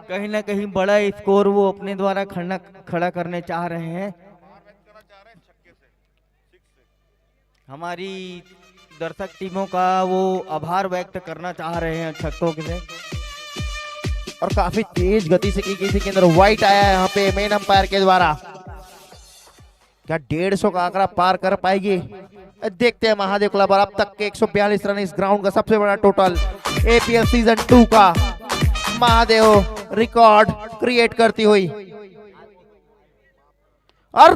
कहीं ना कहीं बड़ा स्कोर वो अपने द्वारा खड़ा करने चाह रहे हैं। हमारी दर्शक टीमों का वो आभार व्यक्त करना चाह रहे हैं छक्कों से। और काफी तेज गति से की गई थी, के अंदर व्हाइट आया है यहाँ पे मेन अंपायर के द्वारा। क्या 150 का आंकड़ा पार कर पाएगी? देखते हैं महादेव क्लब। और अब तक के 142 रन इस ग्राउंड का सबसे बड़ा टोटल एपीएल सीजन 2 का महादेव रिकॉर्ड क्रिएट करती हुई। और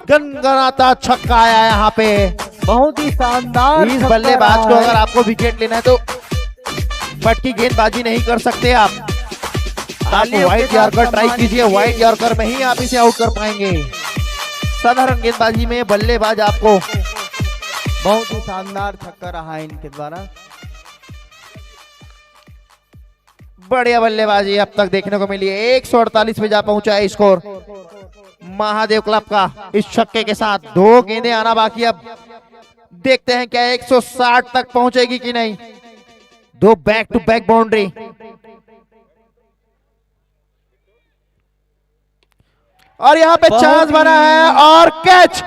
गनगनाता छक्का आया यहाँ पे। बहुत ही शानदार इस छक्का बल्लेबाज रहा को है। अगर आपको विकेट लेना है तो पटकी गेंदबाजी नहीं कर सकते आप तालियों के व्हाइट साथ यॉर्कर ट्राई सम्मान कीजिए। कीजिए। व्हाइट यॉर्कर में ही आप इसे आउट कर पाएंगे। साधारण गेंदबाजी में बल्लेबाज आपको बहुत ही शानदार छक्का रहा है इनके द्वारा। बढ़िया बल्लेबाजी अब तक देखने को मिली है। 148 पे जा पहुंचा है स्कोर महादेव क्लब का इस छक्के के साथ। 2 गेंदें आना बाकी। अब देखते हैं क्या 160 तक पहुंचेगी कि नहीं। 2 बैक टू बैक बाउंड्री। और यहाँ पे बहुत चांस ही- बना है और कैच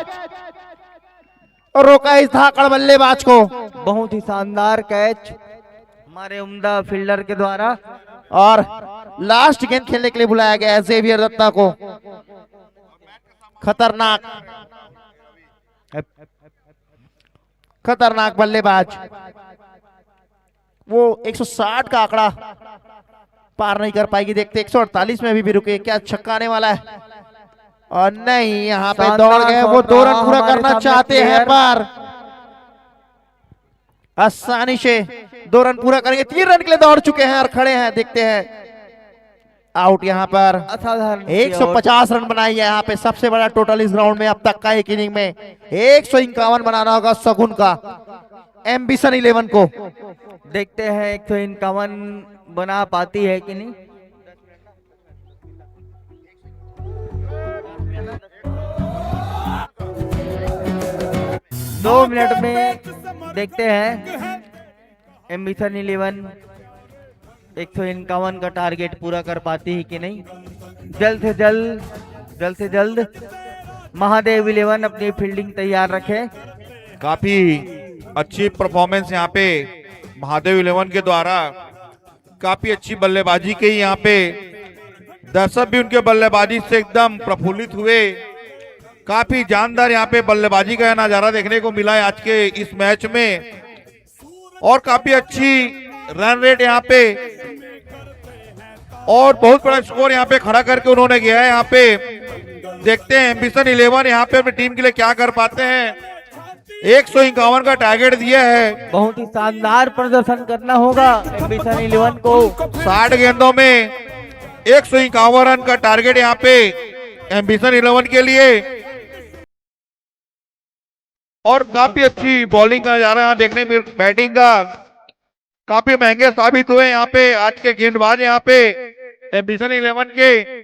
रोका इस धाकड़ बल्लेबाज को। बहुत ही शानदार कैच हमारे उम्दा फील्डर के द्वारा। और लास्ट गेंद खेलने के लिए बुलाया गया है जेवियर दत्ता को। खतरनाक बल्लेबाज। वो 160 का आंकड़ा पार नहीं कर पाएगी। देखते 148 में भी रुके। क्या छक्का आने वाला है? और नहीं, यहाँ पे शानदार दौड़ गए। वो शॉट 2 रहा रन पूरा हमारे करना सामने चाहते हैं प्लेयर। पर आसानी से 2 रन पूरा करेंगे। 3 रन के लिए दौड़ चुके हैं और खड़े हैं। देखते हैं आउट यहाँ पर। असाधारण 150 रन बनाई है यहाँ पे। सबसे बड़ा टोटल इस ग्राउंड में अब तक का एक इनिंग में। 151 बनाना होगा सगुन का एम्बिशन 11 को। देखते हैं 151 बना पाती है कि नहीं। दो मिनट में देखते हैं एम्बिशन 11 151 का टारगेट पूरा कर पाती है कि नहीं। जल्द से जल्द महादेव 11 अपनी फील्डिंग तैयार रखे। काफी अच्छी परफॉर्मेंस यहाँ पे महादेव 11 के द्वारा। काफी अच्छी बल्लेबाजी की यहाँ पे। दर्शक भी उनके बल्लेबाजी से एकदम प्रफुल्लित हुए। काफी जानदार यहाँ पे बल्लेबाजी का नजारा देखने को मिला है आज के इस मैच में। और काफी अच्छी रन रेट यहाँ पे और बहुत बड़ा स्कोर यहाँ पे खड़ा करके उन्होंने गया है। यहाँ पे देखते हैं एम्बिशन 11 यहाँ पे अपनी टीम के लिए क्या कर पाते हैं। 151 का टारगेट दिया है। बहुत ही शानदार प्रदर्शन करना होगा एम्बिशन 11 को। 60 गेंदों में 151 रन का टारगेट यहाँ पे एम्बिशन 11 के लिए। और काफी अच्छी बॉलिंग का नजारा यहाँ देखने में। बैटिंग का काफी महंगे साबित हुए यहाँ पे आज के गेंदबाज यहाँ पे एम्बिशन 11 के।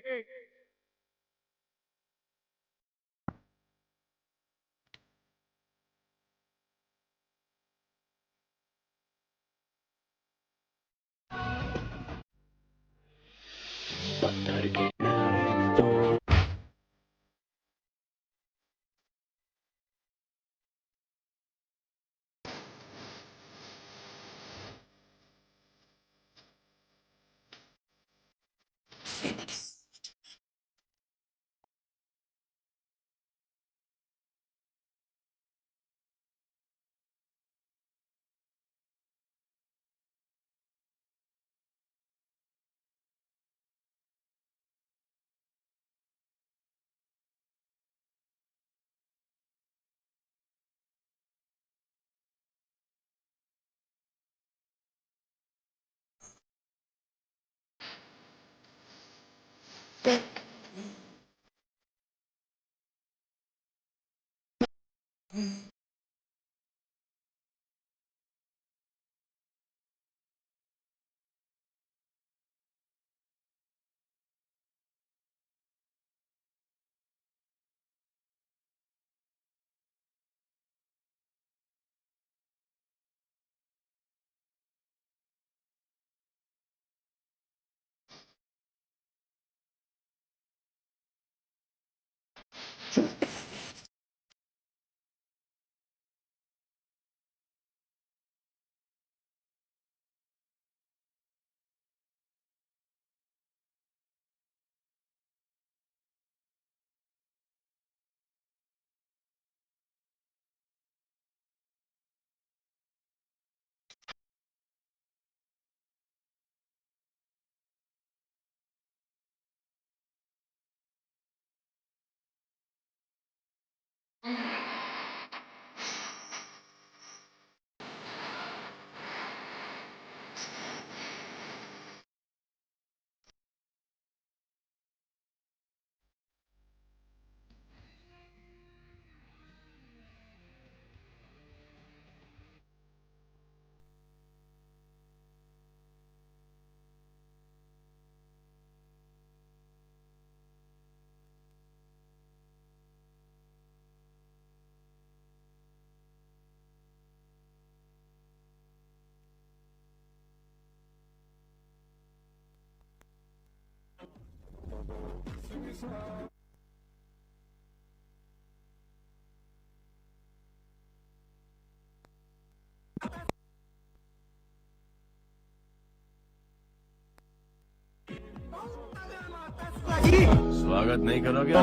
स्वागत नहीं करोगे?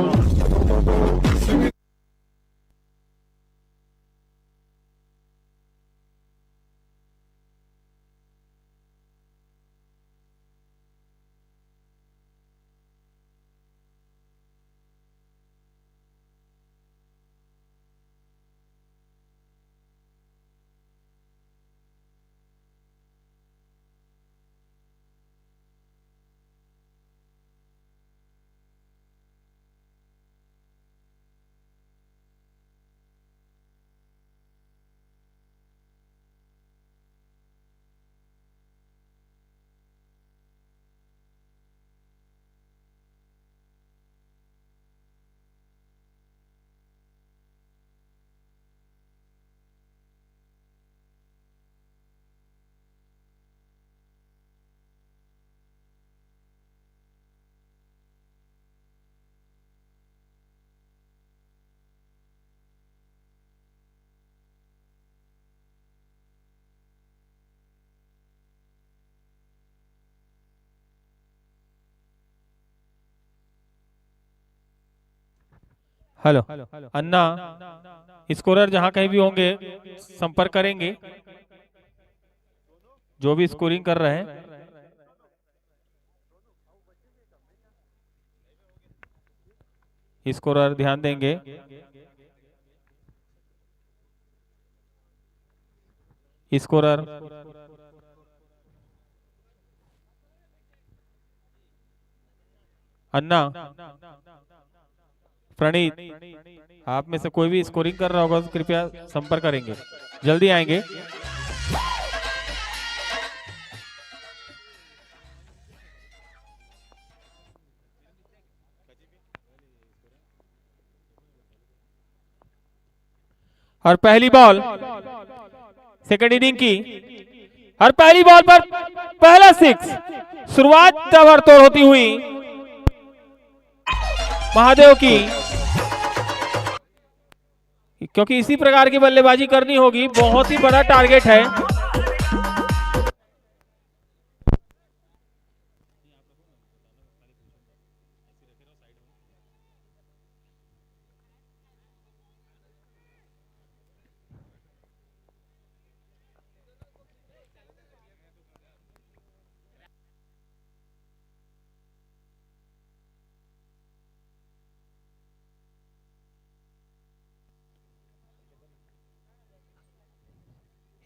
हेलो अन्ना, स्कोरर जहां कहीं भी होंगे संपर्क करेंगे, जो भी स्कोरिंग कर रहे हैं। स्कोरर ध्यान देंगे। स्कोरर अन्ना, प्रणीत, आप में से कोई भी स्कोरिंग कर रहा होगा तो कृपया संपर्क करेंगे, जल्दी आएंगे। और पहली बॉल सेकंड इनिंग की, और पहली बॉल पर पहला सिक्स, शुरुआत ताबड़तोड़ होती हुई महादेव की, क्योंकि इसी प्रकार की बल्लेबाजी करनी होगी। बहुत ही बड़ा टारगेट है।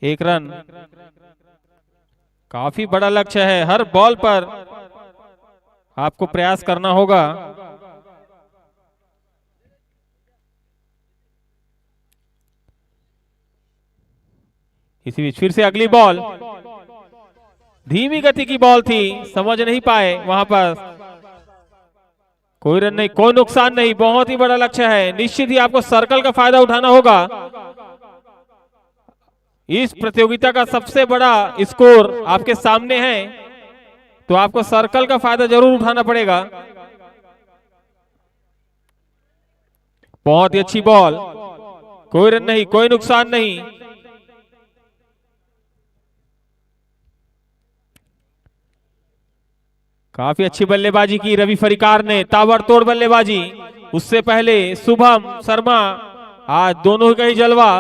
एक रन, काफी बड़ा लक्ष्य है। हर बॉल पर आपको प्रयास करना होगा। इसी बीच फिर से अगली बॉल, धीमी गति की बॉल थी, समझ नहीं पाए वहां पर। कोई रन नहीं, कोई नुकसान नहीं। बहुत ही बड़ा लक्ष्य है। निश्चित ही आपको सर्कल का फायदा उठाना होगा। इस प्रतियोगिता का सबसे बड़ा स्कोर आपके सामने है, तो आपको सर्कल का फायदा जरूर उठाना पड़ेगा। बहुत ही अच्छी बॉल, कोई रन नहीं, कोई नुकसान नहीं। काफी अच्छी बल्लेबाजी की रवि फरिकार ने, ताबड़तोड़ बल्लेबाजी। उससे पहले शुभम शर्मा, आज दोनों का ही जलवा।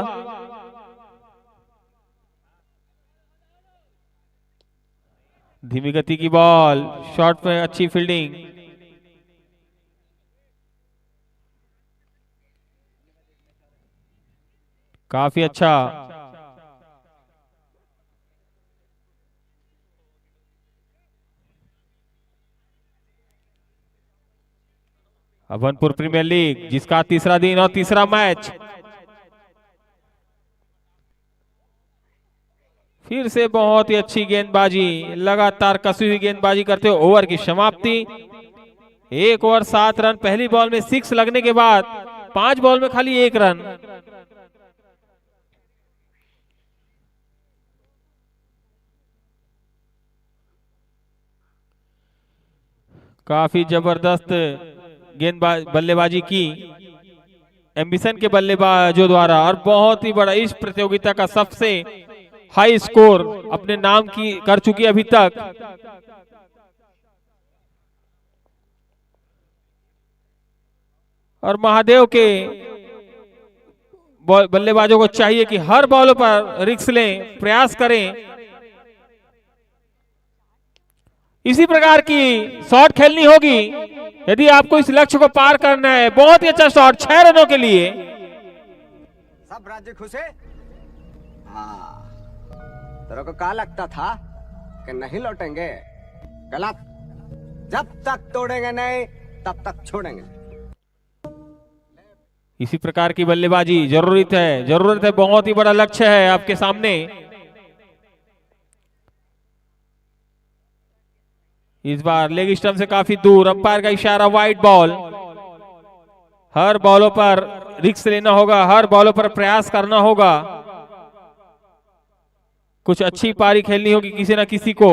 धीमी गति की बॉल, शॉट में अच्छी फील्डिंग। काफी अच्छा। अभनपुर प्रीमियर लीग जिसका तीसरा दिन और तीसरा मैच, फिर से बहुत ही अच्छी गेंदबाजी, लगातार कसी हुई गेंदबाजी करते हुए ओवर की समाप्ति। 1 ओवर 7 रन। पहली बॉल में 6 लगने के बाद 5 बॉल में खाली 1 रन। काफी जबरदस्त गेंदबाज बल्लेबाजी की एम्बिशन के बल्लेबाजों द्वारा, और बहुत ही बड़ा इस प्रतियोगिता का सबसे हाई स्कोर अपने नाम की कर चुकी अभी तक। और महादेव के बल्लेबाजों को चाहिए कि हर बॉलों पर रिस्क लें, प्रयास करें। इसी प्रकार की शॉट खेलनी होगी यदि आपको इस लक्ष्य को पार करना है। बहुत ही अच्छा शॉट 6 रनों के लिए। सब राज्य खुश है। हाँ, तेरे को क्या लगता था कि नहीं लौटेंगे? गलत। जब तक तोड़ेंगे नहीं तब तक छोड़ेंगे। इसी प्रकार की बल्लेबाजी जरूरत है। बहुत ही बड़ा लक्ष्य है आपके सामने। इस बार लेग स्टंप से काफी दूर, अंपायर का इशारा वाइड बॉल। हर बॉलों पर रिस्क लेना होगा, हर बॉलों पर प्रयास करना होगा। कुछ अच्छी पारी खेलनी होगी किसी ना किसी को।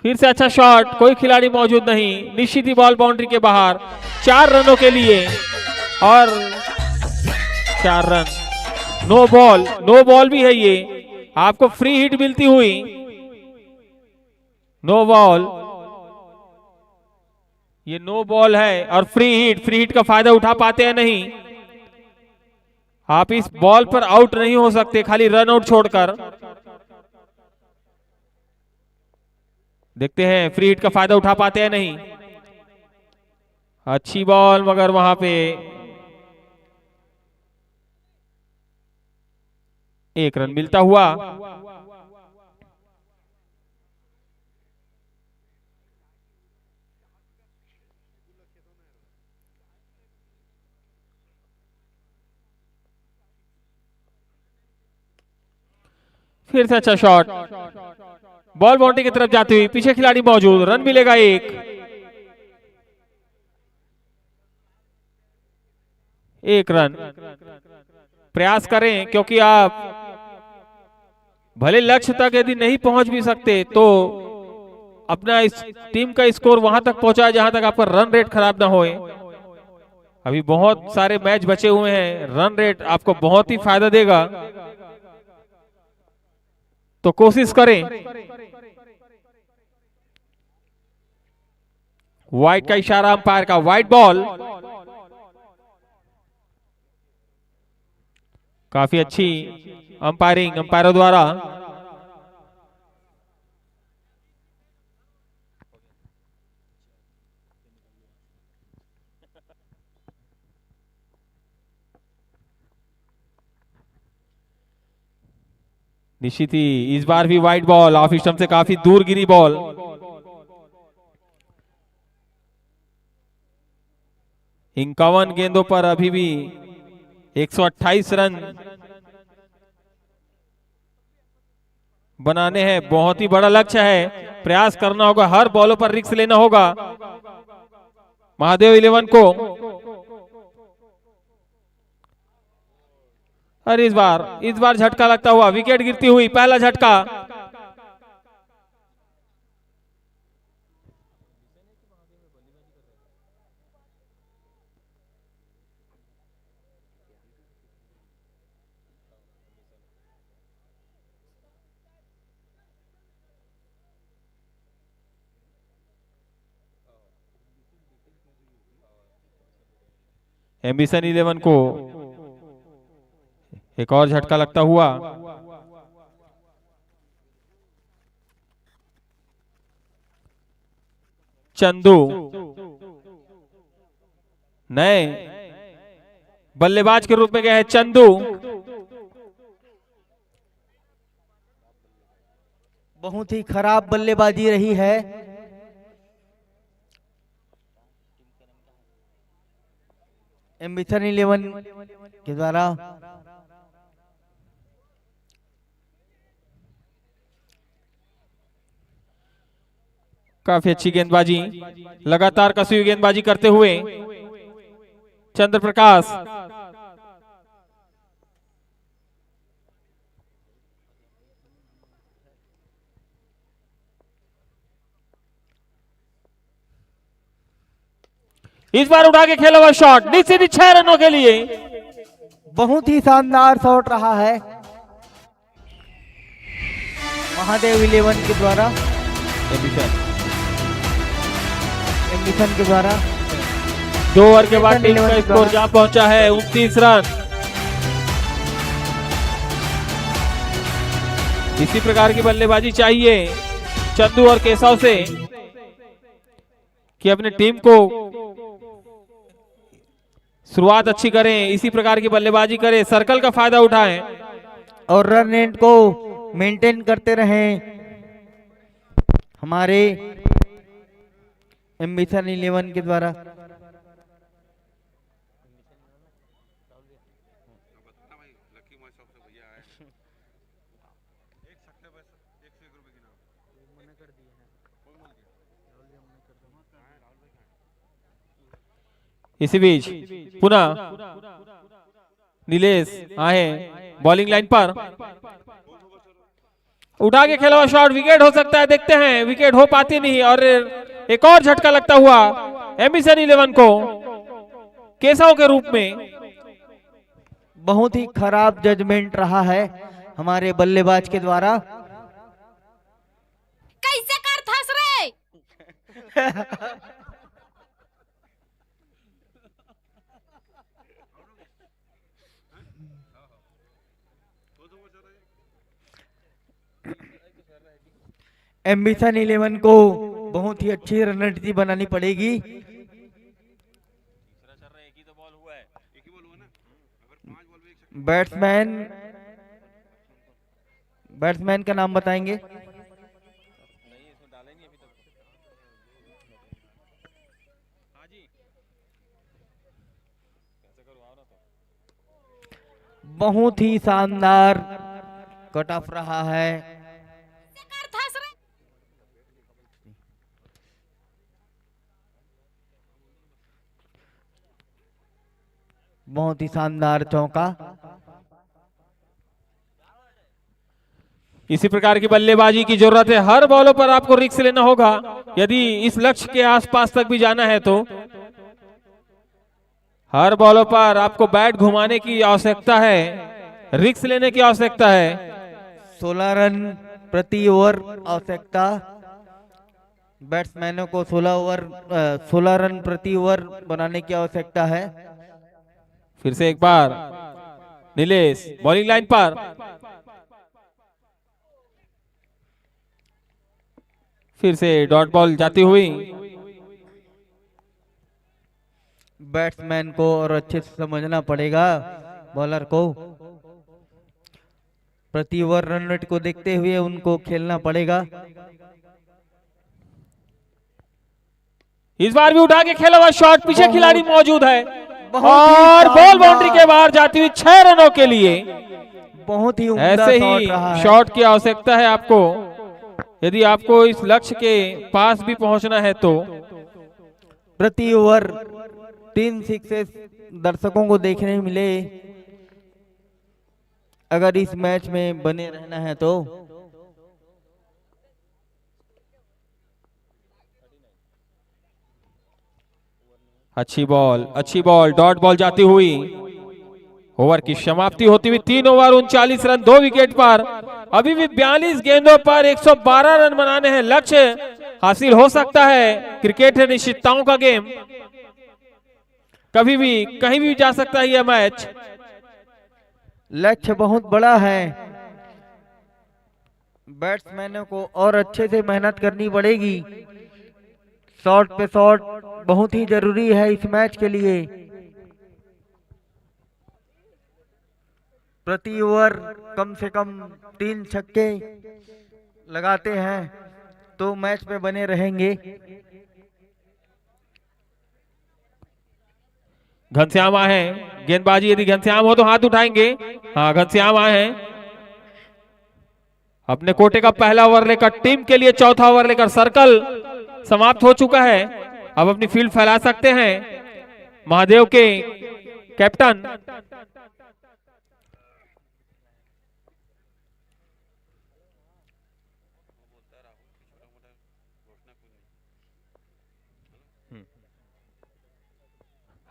फिर से अच्छा शॉट, कोई खिलाड़ी मौजूद नहीं, निश्चित ही बॉल बाउंड्री के बाहर। 4 रनों के लिए और 4 रन। नो बॉल भी है ये, आपको फ्री हिट मिलती हुई। नो बॉल, ये नो बॉल है और फ्री हिट का फायदा उठा पाते हैं नहीं। आप इस बॉल पर आउट नहीं हो सकते खाली रन आउट छोड़कर। देखते हैं फ्री हिट का फायदा उठा पाते हैं नहीं। अच्छी बॉल, मगर वहां पे 1 रन मिलता हुआ। फिर से अच्छा शॉट, बॉल बाउंड्री की तरफ जाती हुई, पीछे खिलाड़ी मौजूद, रन मिलेगा 1 रन। प्रयास करें क्योंकि आप भले लक्ष्य तक यदि नहीं पहुंच भी सकते तो अपना इस टीम का स्कोर वहां तक पहुंचाए जहां तक आपका रन रेट खराब ना होए। अभी बहुत सारे मैच बचे हुए हैं, रन रेट आपको बहुत ही फायदा देगा, तो कोशिश करें। वाइड का इशारा अंपायर का, वाइड बॉल। काफी अच्छी अंपायरिंग अंपायरों द्वारा। निश्चित ही इस बार भी वाइड बॉल, ऑफ स्टंप से काफी दूर गिरी बॉल। इक्यावन गेंदों पर अभी भी 128 रन बनाने हैं। बहुत ही बड़ा लक्ष्य है, प्रयास करना होगा, हर बॉलों पर रिस्क लेना होगा महादेव 11 को। और इस बार झटका लगता हुआ, विकेट गिरती हुई, पहला झटका। एम्बिशन 11 को एक और झटका लगता हुआ। चंदू नए बल्लेबाज के रूप में गए हैं चंदू। बहुत ही खराब बल्लेबाजी रही है। एम्बिशन 11 के द्वारा काफी अच्छी गेंदबाजी, लगातार कसी हुई गेंदबाजी करते हुए चंद्र प्रकाश। इस बार उठा के खेला हुआ शॉट नीचे 6 रनों के लिए। बहुत ही शानदार शॉट रहा है महादेव 11 के द्वारा, एम्बिशन के द्वारा। 2 ओवर के बाद टीम का स्कोर जहां पहुंचा है 29 रन। इसी प्रकार की बल्लेबाजी चाहिए चंदू और केशव से कि अपनी टीम को शुरुआत अच्छी करें, इसी प्रकार की बल्लेबाजी करें, सर्कल का फायदा उठाएं और रन रेट को मेंटेन करते रहें। हमारे एम्बिशन 11 के द्वारा इसी बीच पुनः नीलेश आए बॉलिंग लाइन पर, उठा के खेला हुआ शॉट विकेट हो सकता है, देखते हैं विकेट हो पाती नहीं और एक और झटका लगता हुआ एम्बिशन 11 को केशव के रूप में। बहुत ही खराब जजमेंट रहा है हमारे बल्लेबाज के द्वारा। कैसे कर थस रे एम्बिशन 11 को बहुत ही अच्छी रणनीति बनानी पड़ेगी। बैट्समैन का नाम बताएंगे? बहुत ही शानदार कट ऑफ रहा है। बहुत ही शानदार चौका। इसी प्रकार की बल्लेबाजी की जरूरत है, हर बॉलों पर आपको रिस्क लेना होगा यदि इस लक्ष्य के आसपास तक भी जाना है तो। हर बॉलों पर आपको बैट घुमाने की आवश्यकता है, रिस्क लेने की आवश्यकता है। 16 रन प्रति ओवर आवश्यकता, बैट्समैनों को 16 रन प्रति ओवर बनाने की आवश्यकता है। फिर से एक बार नीलेश बॉलिंग लाइन पर, फिर से डॉट बॉल जाती हुई। बैट्समैन को और अच्छे से समझना पड़ेगा बॉलर को, प्रति ओवर रन रेट को देखते हुए उनको खेलना पड़ेगा। इस बार भी उठा के खेला हुआ शॉट, पीछे खिलाड़ी मौजूद है और बॉल बाउंड्री के बाहर जाती हुई 6 रनों के लिए। बहुत ही ऐसे ही शॉट की आवश्यकता है आपको यदि आपको इस लक्ष्य के पास भी पहुंचना है तो। प्रति ओवर 3 सिक्सेस दर्शकों को देखने मिले अगर इस मैच में बने रहना है तो। अच्छी बॉल डॉट बॉल जाती हुई। ओवर की समाप्ति होती हुई 3 ओवर 39 रन 2 विकेट पर। अभी भी 42 गेंदों पर 112 रन बनाने हैं, लक्ष्य हासिल हो सकता है। क्रिकेट है निश्चितताओं का गेम, कभी भी कहीं भी जा सकता है यह मैच। लक्ष्य बहुत बड़ा है, बैट्समैनों को और अच्छे से मेहनत करनी पड़ेगी। शॉट पे शॉट बहुत ही जरूरी है इस मैच के लिए। प्रति ओवर कम से कम 3 छक्के लगाते हैं तो मैच पे बने रहेंगे। घनश्याम आए हैं, गेंदबाजी यदि घनश्याम हो तो हाथ उठाएंगे। हाँ, घनश्याम आए हैं। अपने कोटे का पहला ओवर लेकर टीम के लिए चौथा ओवर लेकर सर्कल समाप्त हो चुका है। अब अपनी फील्ड फैला सकते हैं महादेव के कैप्टन।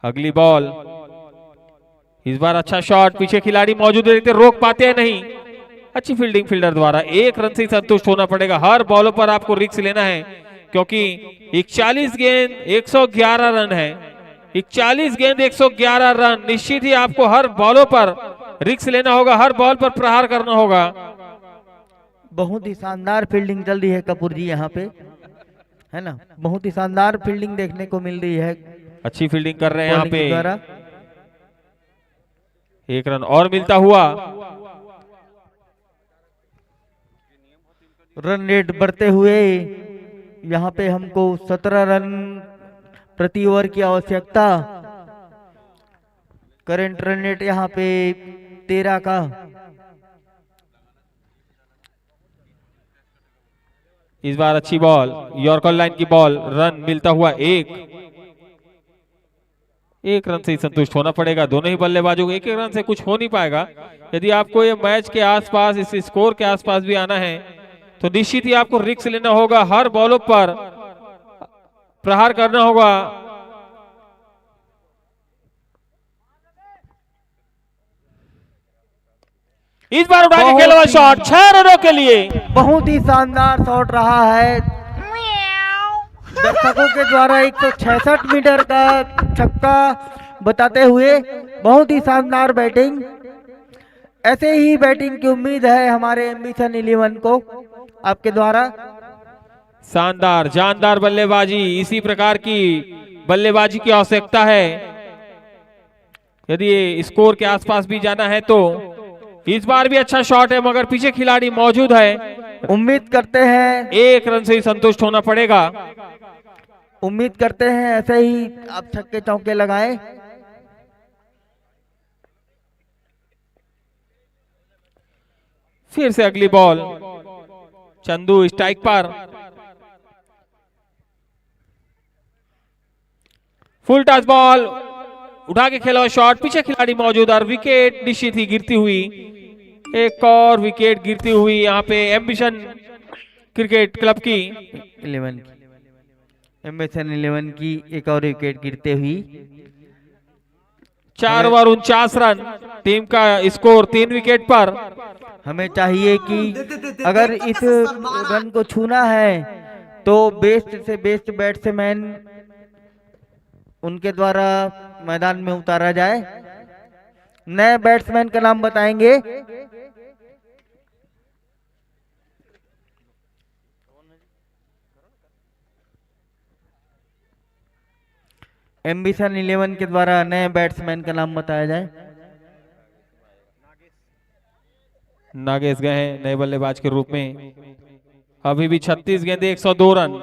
अगली बॉल, इस बार अच्छा शॉट, पीछे खिलाड़ी मौजूद रहते रोक पाते हैं नहीं। अच्छी फील्डिंग फील्डर द्वारा, 1 रन से संतुष्ट होना पड़ेगा। हर बॉलों पर आपको रिस्क लेना है क्योंकि 41 गेंद 111 रन है। 41 गेंद 111 रन, निश्चित ही आपको हर बॉलों पर रिस्क लेना होगा, हर बॉल पर प्रहार करना होगा। बहुत ही शानदार फील्डिंग चल रही है कपूर जी यहाँ पे, है ना। बहुत ही शानदार फील्डिंग देखने को मिल रही है। अच्छी फील्डिंग कर रहे हैं यहाँ बॉलिंग के द्वारा। पे 1 रन और मिलता हुआ। रन रेट बढ़ते हुए यहाँ पे हमको 17 रन प्रति ओवर की आवश्यकता। करंट रन रेट यहाँ पे 13 का। इस बार अच्छी बॉल, यॉर्कर लाइन की बॉल, रन मिलता हुआ 1 रन से ही संतुष्ट होना पड़ेगा। दोनों ही बल्लेबाजों को 1 रन से कुछ हो नहीं पाएगा। यदि आपको ये मैच के आसपास, इस स्कोर के आसपास भी आना है तो निश्चित ही आपको रिस्क लेना होगा, हर बॉलों पर प्रहार करना होगा। इस बार उठा के खेला हुआ शॉट 6 रनों के लिए। बहुत ही शानदार शॉट रहा है। दर्शकों के द्वारा 166 मीटर का छक्का बताते हुए बहुत ही शानदार बैटिंग। ऐसे ही बैटिंग की उम्मीद है हमारे एम्बिशन 11 को आपके द्वारा। शानदार जानदार बल्लेबाजी, इसी प्रकार की बल्लेबाजी की आवश्यकता है यदि स्कोर के आसपास भी जाना है तो। इस बार भी अच्छा शॉट है मगर पीछे खिलाड़ी मौजूद है। उम्मीद करते हैं 1 रन से ही संतुष्ट होना पड़ेगा। उम्मीद करते हैं ऐसे ही आप छक्के चौके लगाएं। फिर से अगली बॉल, चंदू स्ट्राइक पर, फुल टच बॉल, उठा के खेला शॉट, पीछे खिलाड़ी मौजूद और विकेट निश्चित ही गिरती हुई। एक और विकेट गिरती हुई यहाँ पे एम्बिशन क्रिकेट क्लब की 11 एम्बिशन 11 की एक और विकेट गिरते हुई। 4 ओवर 49 रन, टीम का स्कोर 3 विकेट पर। हमें चाहिए कि अगर इस रन को छूना है तो बेस्ट से बेस्ट बैट्समैन उनके द्वारा मैदान में उतारा जाए। नए बैट्समैन का नाम बताएंगे। एम्बिशन 11 के द्वारा नए बैट्समैन का नाम बताया जाए। नागेश गए हैं नए बल्लेबाज के रूप में। अभी भी 36 गेंदे 102 रन।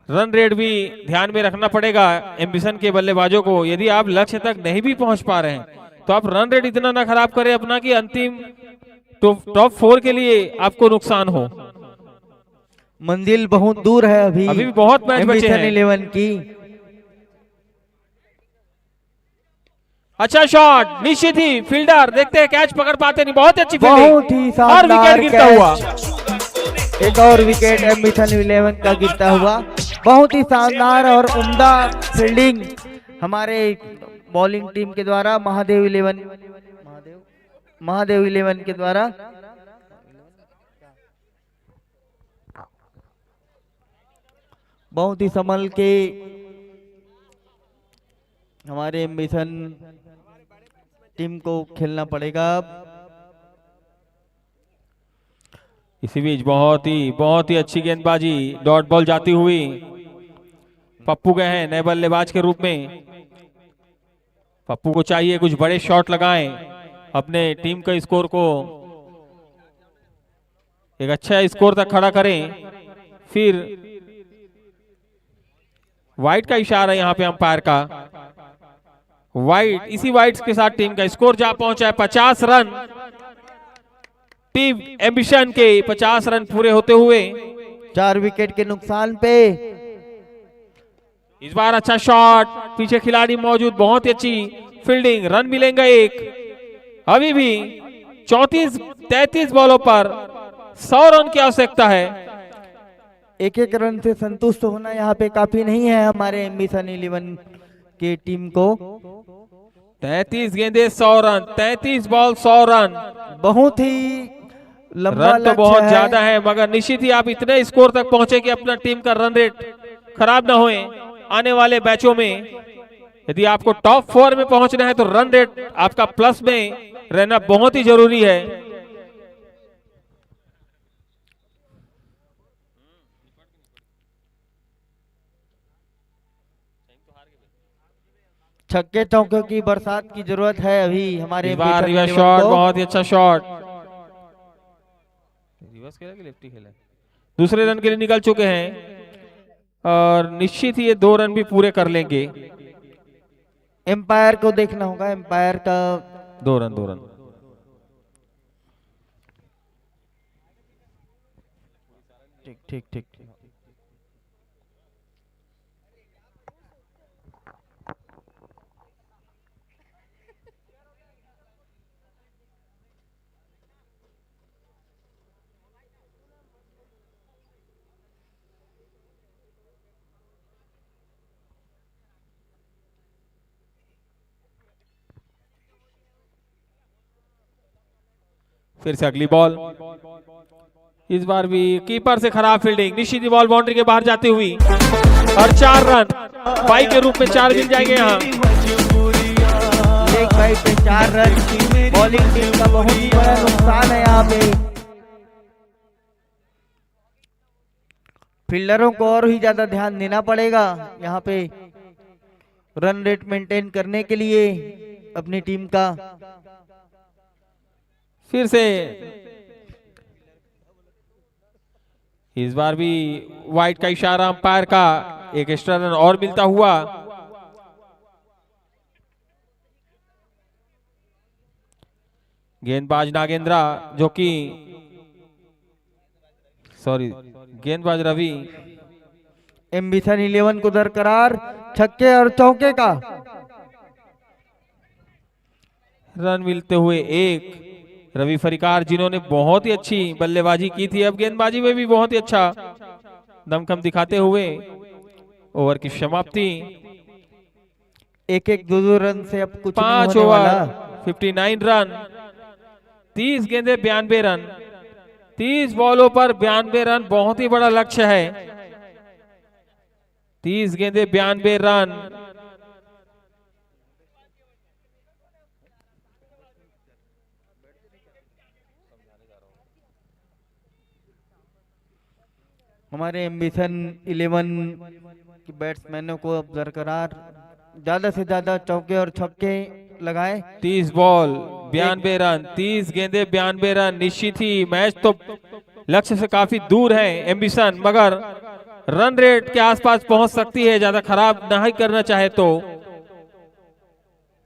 रन रेट भी ध्यान में रखना पड़ेगा एम्बिशन के बल्लेबाजों को। यदि आप लक्ष्य तक नहीं भी पहुंच पा रहे हैं तो आप रन रेट इतना ना खराब करें अपना कि अंतिम टॉप 4 के लिए आपको नुकसान हो। मंजिल बहुत दूर है, अभी भी बहुत मैच बचे हैं। 11 की अच्छा शॉट, निश्चित ही फील्डर देखते हैं कैच पकड़ पाते नहीं। बहुत अच्छी फील्डिंग, बहुत ही और शानदार विकेट गिरता हुआ। एक और विकेट एम्बिशन 11 का गिरता हुआ। बहुत ही शानदार और उम्दा फील्डिंग हमारे बॉलिंग टीम के द्वारा, महादेव 11 के द्वारा। बहुत ही संभल के हमारे एम्बिशन टीम को खेलना पड़ेगा। इसी बीच बहुत ही अच्छी गेंदबाजी, डॉट बॉल जाती हुई। पप्पू गए हैं नए बल्लेबाज के रूप में। पप्पू को चाहिए कुछ बड़े शॉट लगाएं, अपने टीम का स्कोर को एक अच्छा स्कोर तक खड़ा करें। फिर वाइट का इशारा यहाँ पे अंपायर का, वाइट, इसी वाइट के साथ टीम का स्कोर जा पहुंचा है 50 रन। टीम एम्बिशन के 50 रन पूरे होते हुए 4 विकेट के नुकसान पे। इस बार अच्छा शॉट, पीछे खिलाड़ी मौजूद, बहुत ही अच्छी फील्डिंग, रन मिलेंगे एक। अभी भी 34-33 बॉलों पर 100 रन की आवश्यकता है। एक एक रन से संतुष्ट होना यहाँ पे काफी नहीं है हमारे एम्बिशन 11 की टीम को। 33 गेंदे 100 रन, 33 बॉल 100 रन, बहुत ही लंबा रन तो बहुत ज्यादा है, मगर निश्चित ही आप इतने स्कोर तक पहुंचे कि अपना टीम का रन रेट खराब ना होए। आने वाले मैचों में यदि आपको टॉप 4 में पहुंचना है तो रन रेट आपका प्लस में रहना बहुत ही जरूरी है। छक्के चौके की बरसात की जरूरत है अभी हमारे इस बार एम्बिशन रिवर्स 11 शॉट, को। बहुत ही अच्छा शॉट। रिवर्स खेला कि लेफ्टी खेला? दूसरे रन के लिए निकल चुके हैं और निश्चित ही ये 2 रन भी पूरे कर लेंगे। एम्पायर को देखना होगा, एम्पायर का 2 रन। ठीक ठीक ठीक। फिर से अगली बॉल, इस बार भी कीपर से खराब फील्डिंग, निश्चित ही बॉल बाउंड्री के बाहर जाती हुई और 4 रन बाई के रूप में 4 मिल जाएंगे यहाँ। एक बाई पे 4 रन, बॉलिंग टीम का बहुत ही बड़ा नुकसान है यहाँ पे। फील्डरों को और ही ज्यादा ध्यान देना पड़ेगा यहाँ पे रन रेट मेंटेन करने के लिए अपनी टीम का। फिर से इस बार भी वाइट का इशारा अंपायर का, एक एक्स्ट्रा रन और मिलता हुआ। गेंदबाज नागेंद्रा, जो कि गेंदबाज रवि। एम्बिशन 11 को दरकरार, छक्के और चौके का रन मिलते हुए एक। रवि फरिकार जिन्होंने बहुत ही अच्छी बल्लेबाजी की थी, अब गेंदबाजी में भी बहुत ही अच्छा दमखम दिखाते हुए ओवर की समाप्ति। एक 2 रन से अब कुछ 5 नहीं होने ओवर वाला। 59 रन, 30 गेंदे 92 रन, 30 बॉलों पर 92 रन बहुत ही बड़ा लक्ष्य है। 30 गेंदे 92 रन। हमारे एम्बिशन 11 की बैट्समैनों को अब दरकरार ज्यादा से ज्यादा चौके और छक्के लगाएं। 30 बॉल 92 रन, 30 गेंदे 92 रन। निश्चित ही मैच तो लक्ष्य से काफी दूर है एम्बिशन, मगर रन रेट के आसपास पहुंच सकती है, ज्यादा खराब नहीं करना चाहे तो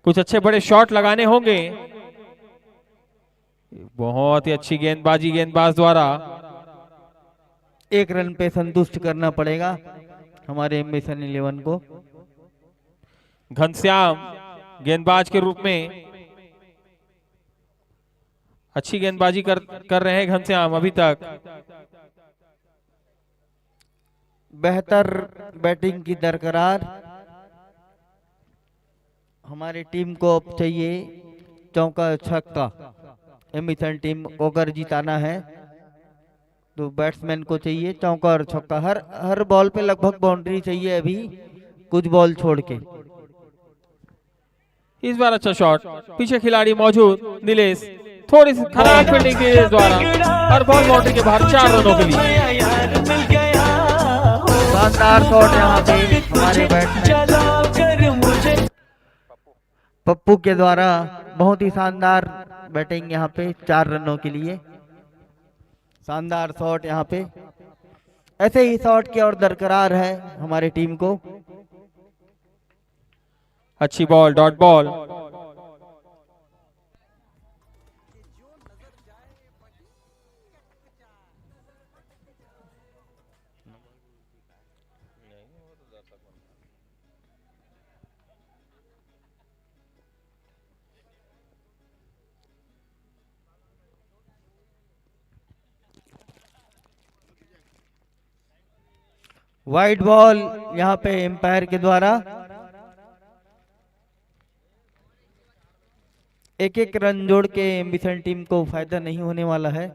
कुछ अच्छे बड़े शॉट लगाने होंगे। बहुत ही अच्छी गेंदबाजी गेंदबाज द्वारा। 1 रन पे संतुष्ट करना पड़ेगा हमारे एम्बिशन 11 को। घनश्याम गेंदबाज के रूप में अच्छी गेंदबाजी कर रहे हैं घनश्याम अभी तक। बेहतर बैटिंग की दरकरार। हमारी टीम को अब चाहिए चौका छक्का। एम्बिशन टीम को अगर जिताना है तो बैट्समैन को चाहिए चौका और छक्का। हर बॉल पे लगभग बाउंड्री चाहिए अभी, कुछ बॉल छोड़ के। इस बार अच्छा शॉट, पीछे खिलाड़ी मौजूद नीलेश, थोड़ी सी खराब फील्डिंग के द्वारा हर बॉल बाउंड्री के बाहर 4 रनों के लिए। शानदार शॉट यहाँ पे हमारे बैट्समैन पप्पू के द्वारा बहुत ही शानदार बैटिंग यहाँ पे 4 रनों के लिए, शानदार शॉट यहाँ पे। ऐसे ही शॉट की ओर दरकरार है हमारी टीम को। अच्छी ball, dot ball. Wide ball यहाँ पे एम्पायर के द्वारा। एक एक रन जोड़ के एम्बिशन टीम को फायदा नहीं होने वाला है।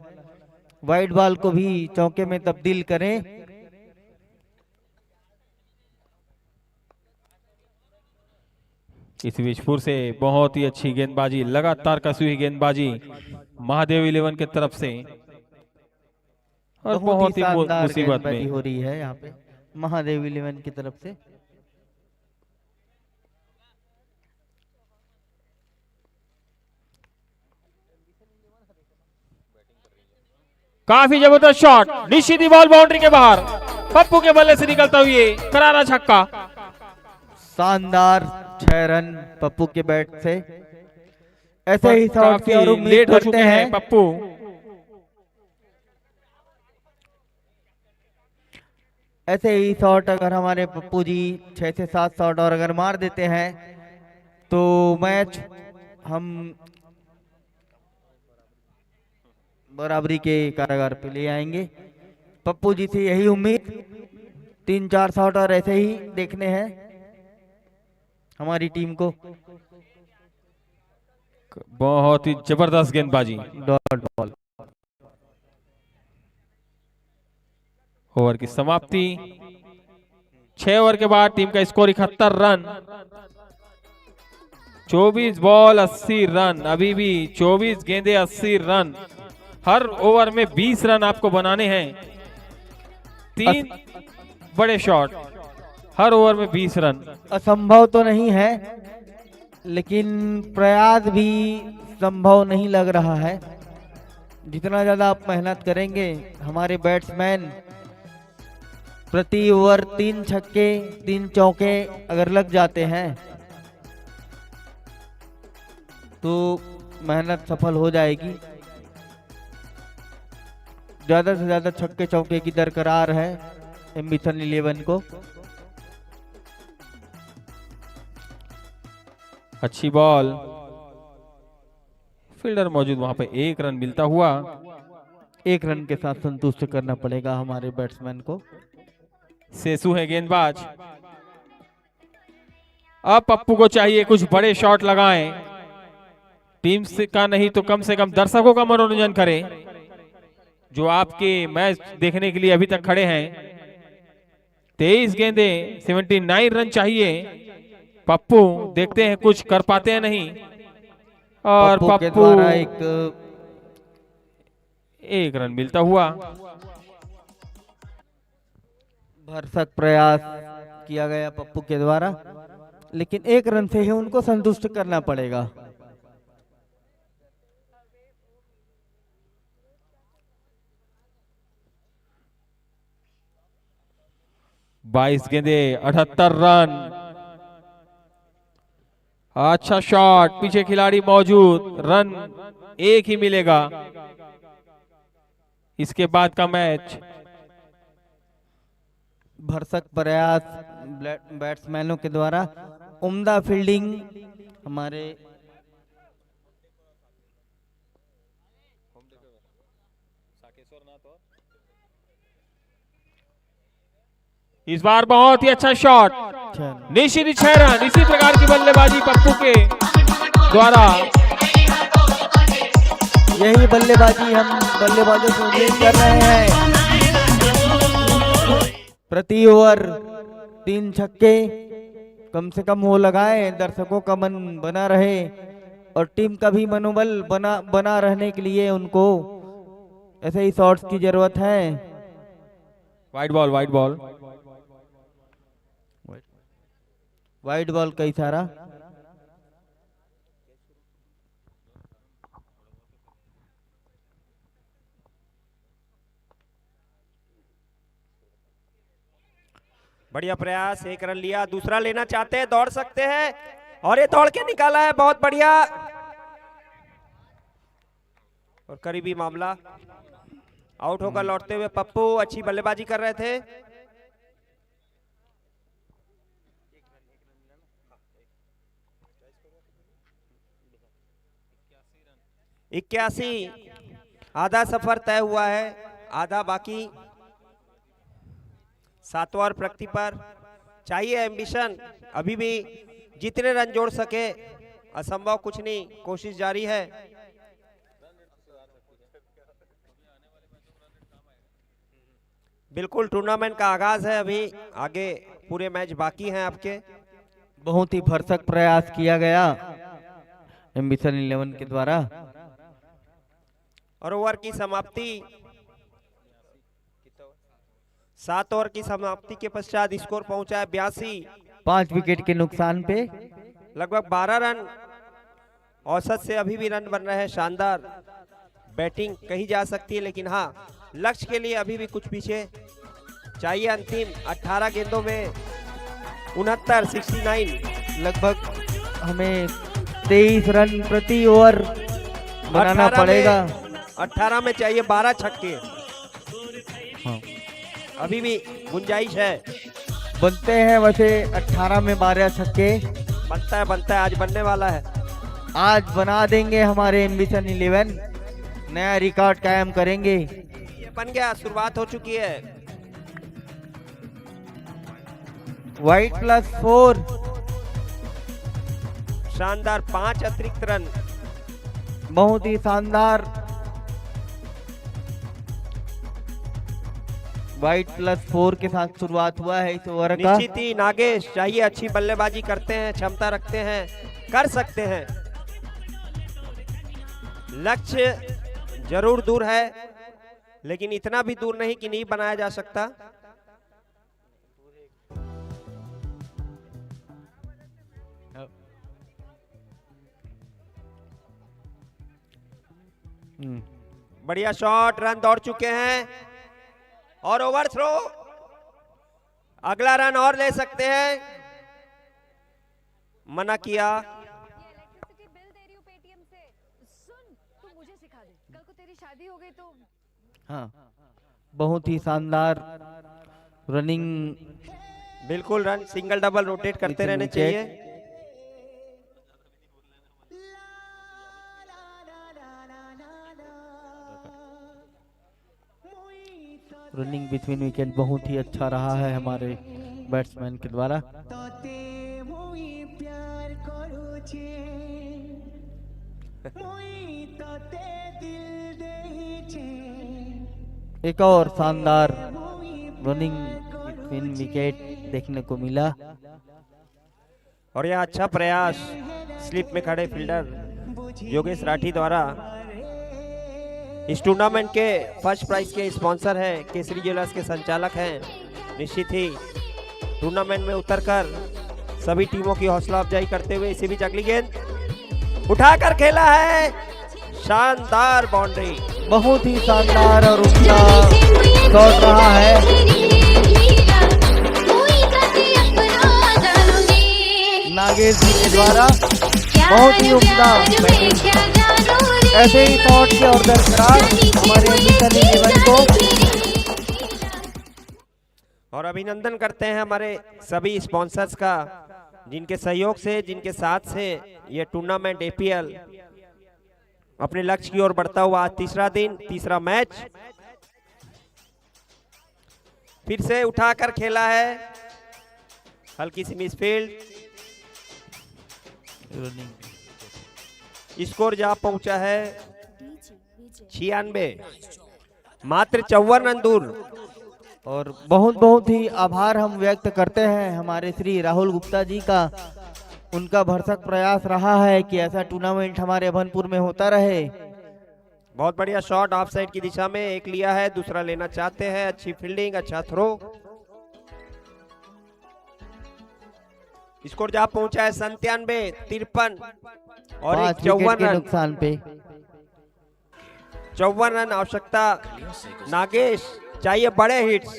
वाइड बॉल को भी चौके में तब्दील करें। इस बीच फिर से बहुत ही अच्छी गेंदबाजी, लगातार कसी हुई गेंदबाजी महादेव 11 की तरफ से, और बहुत ही शानदार मुसीबत गेंदबाजी में हो रही है यहाँ पे महादेव 11 की तरफ से। काफी जबरदस्त शॉट, निश्चित ही बॉल बाउंड्री के बाहर, पप्पू के बल्ले से निकलता हुए करारा छक्का। शानदार 6 रन पप्पू के बैट से। ऐसे ही शॉट की और उम्मीद लेट हो करते चुके हैं पप्पू। ऐसे ही शॉट अगर हमारे पप्पू जी 6 से 7 शॉट और अगर मार देते हैं तो मैच हम बराबरी के कारागार पे ले आएंगे। पप्पू जी से यही उम्मीद, 3-4 शॉट और ऐसे ही देखने हैं हमारी टीम को। बहुत ही जबरदस्त गेंदबाजी, डॉट बॉल। ओवर की समाप्ति। 6 ओवर के बाद टीम का स्कोर 71 रन, 24 बॉल 80 रन। अभी भी 24 गेंदे 80 रन। हर ओवर में 20 रन आपको बनाने हैं। 3 बड़े शॉट, हर ओवर में 20 रन। असंभव तो नहीं है, लेकिन प्रयास भी संभव नहीं लग रहा है। जितना ज्यादा आप मेहनत करेंगे, हमारे बैट्समैन प्रति ओवर 3 छक्के 3 चौके अगर लग जाते हैं तो मेहनत सफल हो जाएगी। ज्यादा से ज्यादा छक्के चौके की दरकरार है एम्बिशन 11 को। अच्छी बॉल, फील्डर मौजूद, वहां पे 1 रन मिलता हुआ। 1 रन के साथ संतुष्ट करना पड़ेगा हमारे बैट्समैन को। सेसु है गेंदबाज। अब पप्पू को चाहिए कुछ बड़े शॉट लगाएं, टीम से का नहीं तो कम से कम दर्शकों का मनोरंजन करें जो आपके मैच देखने के लिए अभी तक खड़े हैं। 23 गेंदे 79 रन चाहिए। पप्पू देखते हैं कुछ कर पाते हैं नहीं, और पप्पू के पप्पू द्वारा एक रन मिलता हुआ। भरसक प्रयास किया गया पप्पू के द्वारा, लेकिन 1 रन से ही उनको संतुष्ट करना पड़ेगा। बाईस गेंदे 78 रन। अच्छा शॉट, पीछे खिलाड़ी मौजूद, रन 1 ही मिलेगा। इसके बाद का मैच। भरसक प्रयास बैट्समैनों के द्वारा, उम्दा फील्डिंग हमारे इस बार बहुत ही अच्छा शॉट, निश्चित 6 रन। इसी प्रकार की बल्लेबाजी पप्पू के द्वारा। यही बल्लेबाजी हम बल्लेबाजों से उम्मीद कर रहे हैं। प्रति ओवर 3 छक्के कम से कम वो लगाए, दर्शकों का मन बना रहे और टीम का भी मनोबल बना रहने के लिए उनको ऐसे ही शॉट्स की जरूरत है। Wide ball, wide ball, wide ball का इशारा। बढ़िया प्रयास, एक रन लिया, दूसरा लेना चाहते हैं, दौड़ सकते हैं और ये दौड़ के निकाला है, बहुत बढ़िया और करीबी मामला। आउट होकर लौटते हुए पप्पू अच्छी बल्लेबाजी कर रहे थे। इक्यासी, आधा सफर तय हुआ है, आधा बाकी। 7वां और प्रगति पर चाहिए एम्बिशन, अभी भी जितने रन जोड़ सके, असंभव कुछ नहीं, कोशिश जारी है। बिल्कुल टूर्नामेंट का आगाज है, अभी आगे पूरे मैच बाकी हैं आपके। बहुत ही भरसक प्रयास किया गया एम्बिशन 11 के द्वारा और ओवर की समाप्ति, 7 ओवर की समाप्ति के पश्चात स्कोर पहुंचा है 82। 5 विकेट के नुकसान पे लगभग 12 रन औसत से अभी भी रन बन रहे हैं। शानदार बैटिंग कही जा सकती है, लेकिन हाँ, लक्ष्य के लिए अभी भी कुछ पीछे चाहिए। अंतिम 18 गेंदों में 69 लगभग हमें 23 रन प्रति ओवर बनाना पड़ेगा। 18 में चाहिए 12 छक्के। हाँ। अभी भी गुंजाइश है, बनते हैं वैसे 18 में 12 छक्के। बनता है, आज बनने वाला है। आज बना देंगे हमारे एम्बिशन 11, नया रिकॉर्ड कायम करेंगे। ये बन गया, शुरुआत हो चुकी है। वाइट +4, शानदार 5 अतिरिक्त रन, बहुत ही शानदार। वाइट +4 के साथ शुरुआत हुआ है इस ओवर का। निश्चित ही नागेश चाहिए, अच्छी बल्लेबाजी करते हैं, क्षमता रखते हैं, कर सकते हैं। लक्ष्य जरूर दूर है, लेकिन इतना भी दूर नहीं कि नहीं बनाया जा सकता। बढ़िया शॉट, रन दौड़ चुके हैं और ओवर थ्रो, अगला रन और ले सकते हैं, मना किया। हाँ, बहुत ही शानदार रनिंग। बिल्कुल, रन सिंगल डबल रोटेट करते रहने चाहिए। रनिंग बिटवीन विकेट बहुत ही अच्छा रहा है हमारे बैट्समैन के द्वारा। एक और शानदार रनिंग बिटवीन विकेट देखने को मिला और यह अच्छा प्रयास स्लिप में खड़े फील्डर योगेश राठी द्वारा। इस टूर्नामेंट के फर्स्ट प्राइज के स्पॉन्सर हैं, केसरी ज्वेलर्स के संचालक हैं। निश्चित ही टूर्नामेंट में उतरकर सभी टीमों की हौसला अफजाई करते हुए इसी बीच अगली गेंद उठाकर खेला है, शानदार बाउंड्री, बहुत ही शानदार और उमदा शॉट रहा है। नागेश जी के द्वारा बहुत ही उमदा बैटिंग। ऐसे ही शॉट के और दरकरार हमारे एम्बिशन 11 को। और अभिनंदन करते हैं हमारे सभी स्पॉन्सर्स का, जिनके सहयोग से, जिनके साथ से ये टूर्नामेंट APL अपने लक्ष्य की ओर बढ़ता हुआ आज तीसरा दिन, तीसरा मैच फिर से उठाकर खेला है, हल्की सी मिसफील्ड। स्कोर जहां पहुंचा है 96, मात्र 54 रन दूर। और बहुत ही आभार हम व्यक्त करते हैं हमारे श्री राहुल गुप्ता जी का। उनका भरसक प्रयास रहा है कि ऐसा टूर्नामेंट हमारे अभनपुर में होता रहे। बहुत बढ़िया शॉट ऑफ साइड की दिशा में, एक लिया है, दूसरा लेना चाहते हैं। अच्छी फील्डिंग, अच्छा थ्रो। स्कोर जहां पहुंचा है 97, 53 और 54 रन नुकसान पे। 54 रन आवश्यकता। नागेश चाहिए बड़े हिट्स,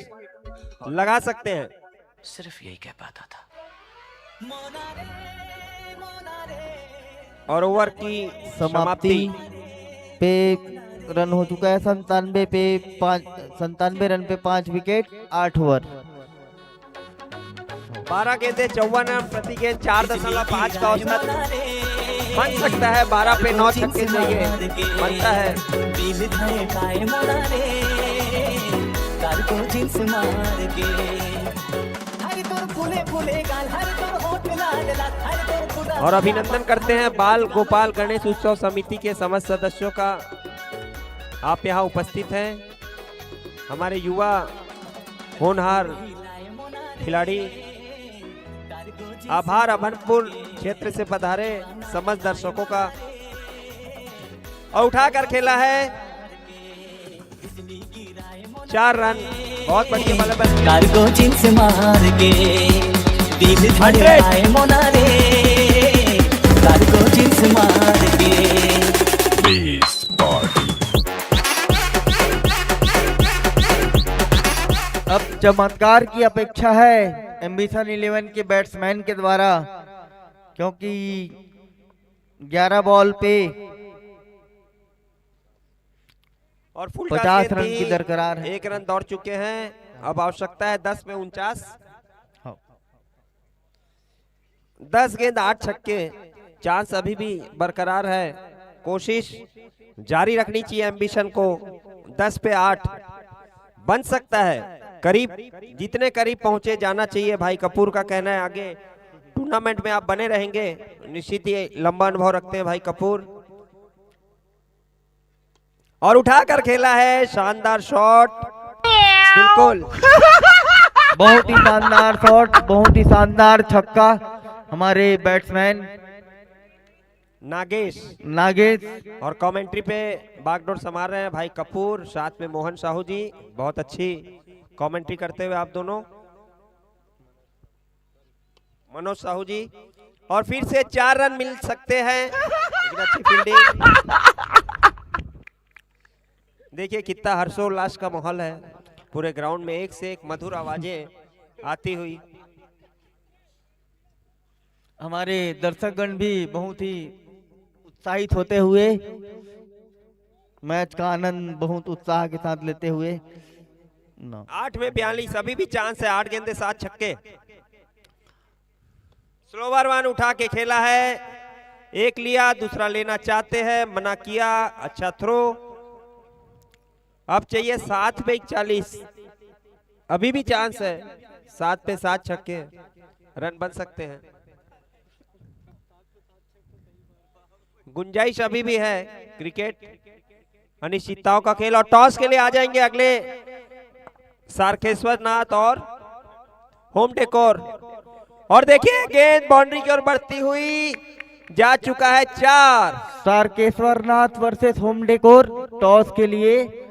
लगा सकते हैं। सिर्फ यही कह पाता था। और ओवर की समाप्ति पे रन हो चुका है 97 रन पे 5 विकेट 8 ओवर। 12 गेंदे 54 रन प्रति गेंद 4.5 का औसत बन सकता है। 12 पे 9 छक्के चाहिए, बनता है। और अभिनंदन करते हैं बाल गोपाल गणेश उत्सव समिति के समस्त सदस्यों का। आप यहाँ उपस्थित हैं, हमारे युवा होनहार खिलाड़ी। आभार अभनपुर क्षेत्र से पधारे समस्त दर्शकों का। और उठाकर खेला है 4 रन, बहुत बढ़िया बल्लेबाजी। कार्गो जींस मार के दिल धड़काए मोना रे, कार्गो जींस मार के। अब चमत्कार की अपेक्षा है एम्बिशन 11 के बैट्समैन के द्वारा, क्योंकि 11 बॉल पे और फुल 50 रन की दरकरार है। 1 रन दौड़ चुके हैं, अब आवश्यकता है 10 में 49। 10 गेंद 8 छक्के, चांस अभी भी बरकरार है। कोशिश जारी रखनी चाहिए एम्बिशन को। 10 पे 8 बन सकता है, करीब, जितने करीब पहुंचे जाना चाहिए। भाई कपूर का कहना है आगे टूर्नामेंट में आप बने रहेंगे, निश्चित ही लंबा अनुभव रखते हैं भाई कपूर। और उठाकर खेला है, शानदार शॉट, बिल्कुल बहुत ही शानदार शॉट, बहुत ही शानदार छक्का हमारे बैट्समैन नागेश। और कमेंट्री पे बागडोर संभाल रहे हैं भाई कपूर, साथ में मोहन साहू जी। बहुत अच्छी कमेंट्री करते हुए आप दोनों, मनोज साहू जी। और फिर से 4 रन मिल सकते हैं, लेकिन अच्छी फील्डिंग। देखिए कितना हर्षोल्लास का माहौल है पूरे ग्राउंड में, एक से एक मधुर आवाजें आती हुई। हमारे दर्शकगण भी बहुत ही उत्साहित होते हुए मैच का आनंद बहुत उत्साह के साथ लेते हुए। 8 में 42, अभी भी चांस है। 8 गेंदे 7 छक्के। स्लोवर वन उठा के खेला है, एक लिया, दूसरा लेना चाहते हैं, मना किया। अच्छा थ्रो। अब चाहिए 7 पे 41, अभी भी चांस है। 7 पे 7 छक्के, रन बन सकते हैं, गुंजाइश अभी भी है। क्रिकेट अनिश्चितताओं का खेल। और टॉस के लिए आ जाएंगे अगले सारखेश्वर नाथ और होम डेकोर। और देखिए गेंद बाउंड्री की ओर बढ़ती हुई जा चुका है 4। सारकेश्वर नाथ वर्सेस होम डेकोर। टॉस के लिए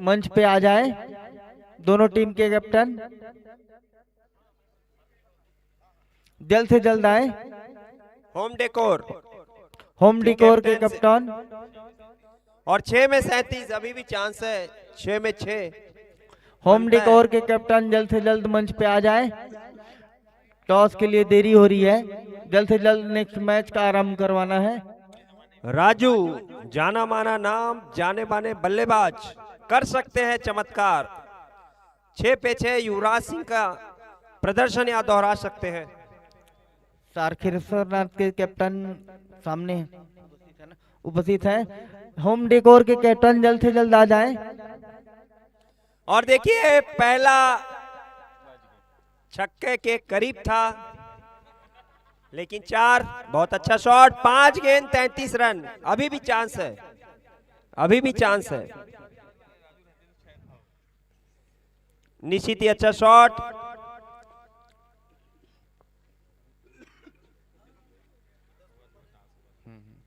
मंच पे आ जाएं दोनों टीम के कैप्टन, जल्द से जल्द आए। होम डेकोर के कैप्टन। और 6 में 37, अभी भी चांस है। 6 में 6। होम डेकोर के कैप्टन जल्द से जल्द मंच पे आ जाए, टॉस के लिए देरी हो रही है, जल्द से जल्द नेक्स्ट मैच का आरंभ करवाना है। राजू, जाना माना नाम, जाने माने बल्लेबाज, कर सकते हैं चमत्कार। 6 पे 6 युवराज सिंह का प्रदर्शन यहाँ दोहरा सकते हैं। सारखेश्वर नाथ के कैप्टन सामने उपस्थित है। होम डेकोर के कैप्टन जल्द से जल्द आ जाएं। और देखिए पहला छक्के के करीब था, लेकिन 4, बहुत अच्छा शॉट। 5 गेंद 33 रन, अभी भी चांस है, अभी भी चांस है। निश्चित ही अच्छा शॉट।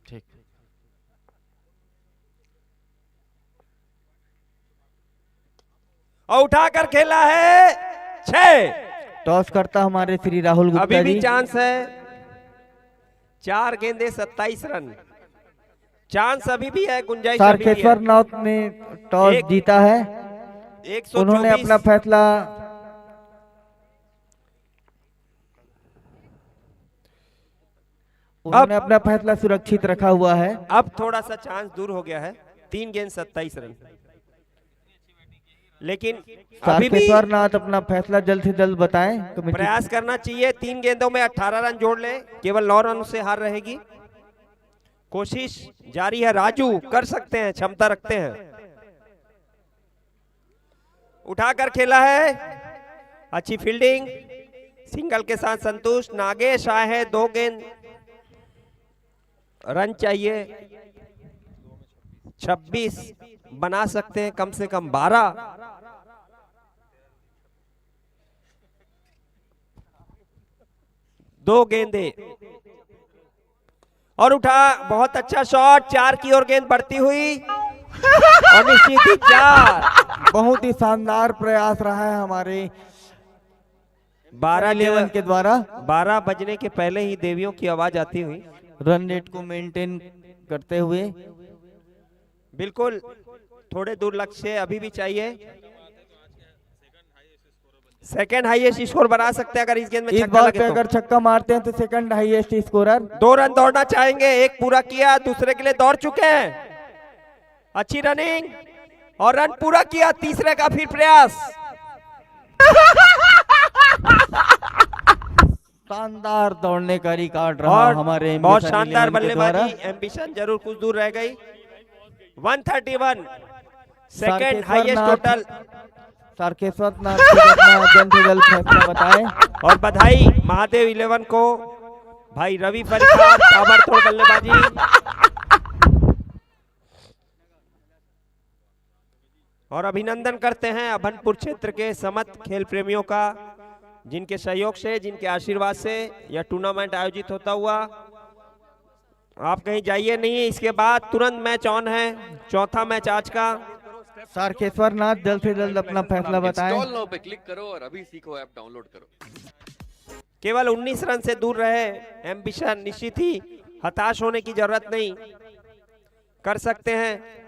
ठीक। और उठाकर खेला है 6। टॉस करता हमारे श्री राहुल गुप्ता जी। अभी भी चांस है। 4 गेंदे 27 रन, चांस अभी भी है, गुंजाइश अभी भी है। सारखेश्वर नाथ ने टॉस जीता है, उन्होंने अपना फैसला उन्होंने अपना फैसला सुरक्षित रखा हुआ है। अब थोड़ा सा चांस दूर हो गया है। 3 गेंद 27 रन, लेकिन अभी भी तारकेश्वर नाथ अपना फैसला जल्द से जल्द बताएं। प्रयास करना चाहिए। 3 गेंदों में 18 रन जोड़ ले, केवल 9 रन से हार रहेगी। कोशिश जारी है, राजू कर सकते हैं, क्षमता रखते हैं। उठाकर खेला है, अच्छी फील्डिंग, सिंगल के साथ संतुष्ट। नागेश आए हैं, 2 गेंद रन चाहिए, 26 बना सकते हैं, कम से कम 12। दो गेंदे और उठा, बहुत अच्छा शॉट, 4 की ओर गेंद बढ़ती हुई और निश्चित ही 4। बहुत ही शानदार प्रयास रहा है हमारे 12 के द्वारा। 12 बजने के पहले ही देवियों की आवाज आती हुई रन रेट को मेंटेन करते हुए। बिल्कुल, थोड़े दूर लक्ष्य अभी भी चाहिए। सेकंड हाईएस्ट स्कोर बना सकते हैं अगर इस गेंद में इस छक्का बार लगे पे तो। अगर छक्का मारते हैं तो सेकंड हाईएस्ट स्कोरर। 2 रन दौड़ना चाहेंगे, एक पूरा किया, दूसरे के लिए दौड़ चुके हैं। अच्छी रनिंग और रन पूरा किया, तीसरे का फिर प्रयास। शानदार दौड़ने का रिकॉर्ड रहा और हमारे बहुत एम्बिशन शानदार 11 के द्वारा। बल्लेबाजी। एम्बिशन जरूर कुछ दूर रह गई। 131 सेकंड तारकेश्वर हाईएस्ट नाथ- टोटल। तारकेश्वर नाथ जी अपना जल्द से जल्द फैसला बताएं। और बधाई महादेव 11 को, भाई रवि परिहार, ताबड़तोड़ बल्लेबाजी। और अभिनंदन करते हैं अभनपुर क्षेत्र के समस्त खेल प्रेमियों का, जिनके सहयोग से, जिनके आशीर्वाद से यह टूर्नामेंट आयोजित होता हुआ। आप कहीं जाइए नहीं, इसके बाद तुरंत मैच ऑन है, चौथा मैच आज का। तारकेश्वर नाथ जल्द से जल्द अपना फैसला बताएं। इंस्टॉल नाउ पे क्लिक करो और अभी सीखो ऐप डाउनलोड करो। केवल 19 रन से दूर रहे एम्बिशन, निश्चित ही हताश होने की जरूरत नहीं, कर सकते हैं।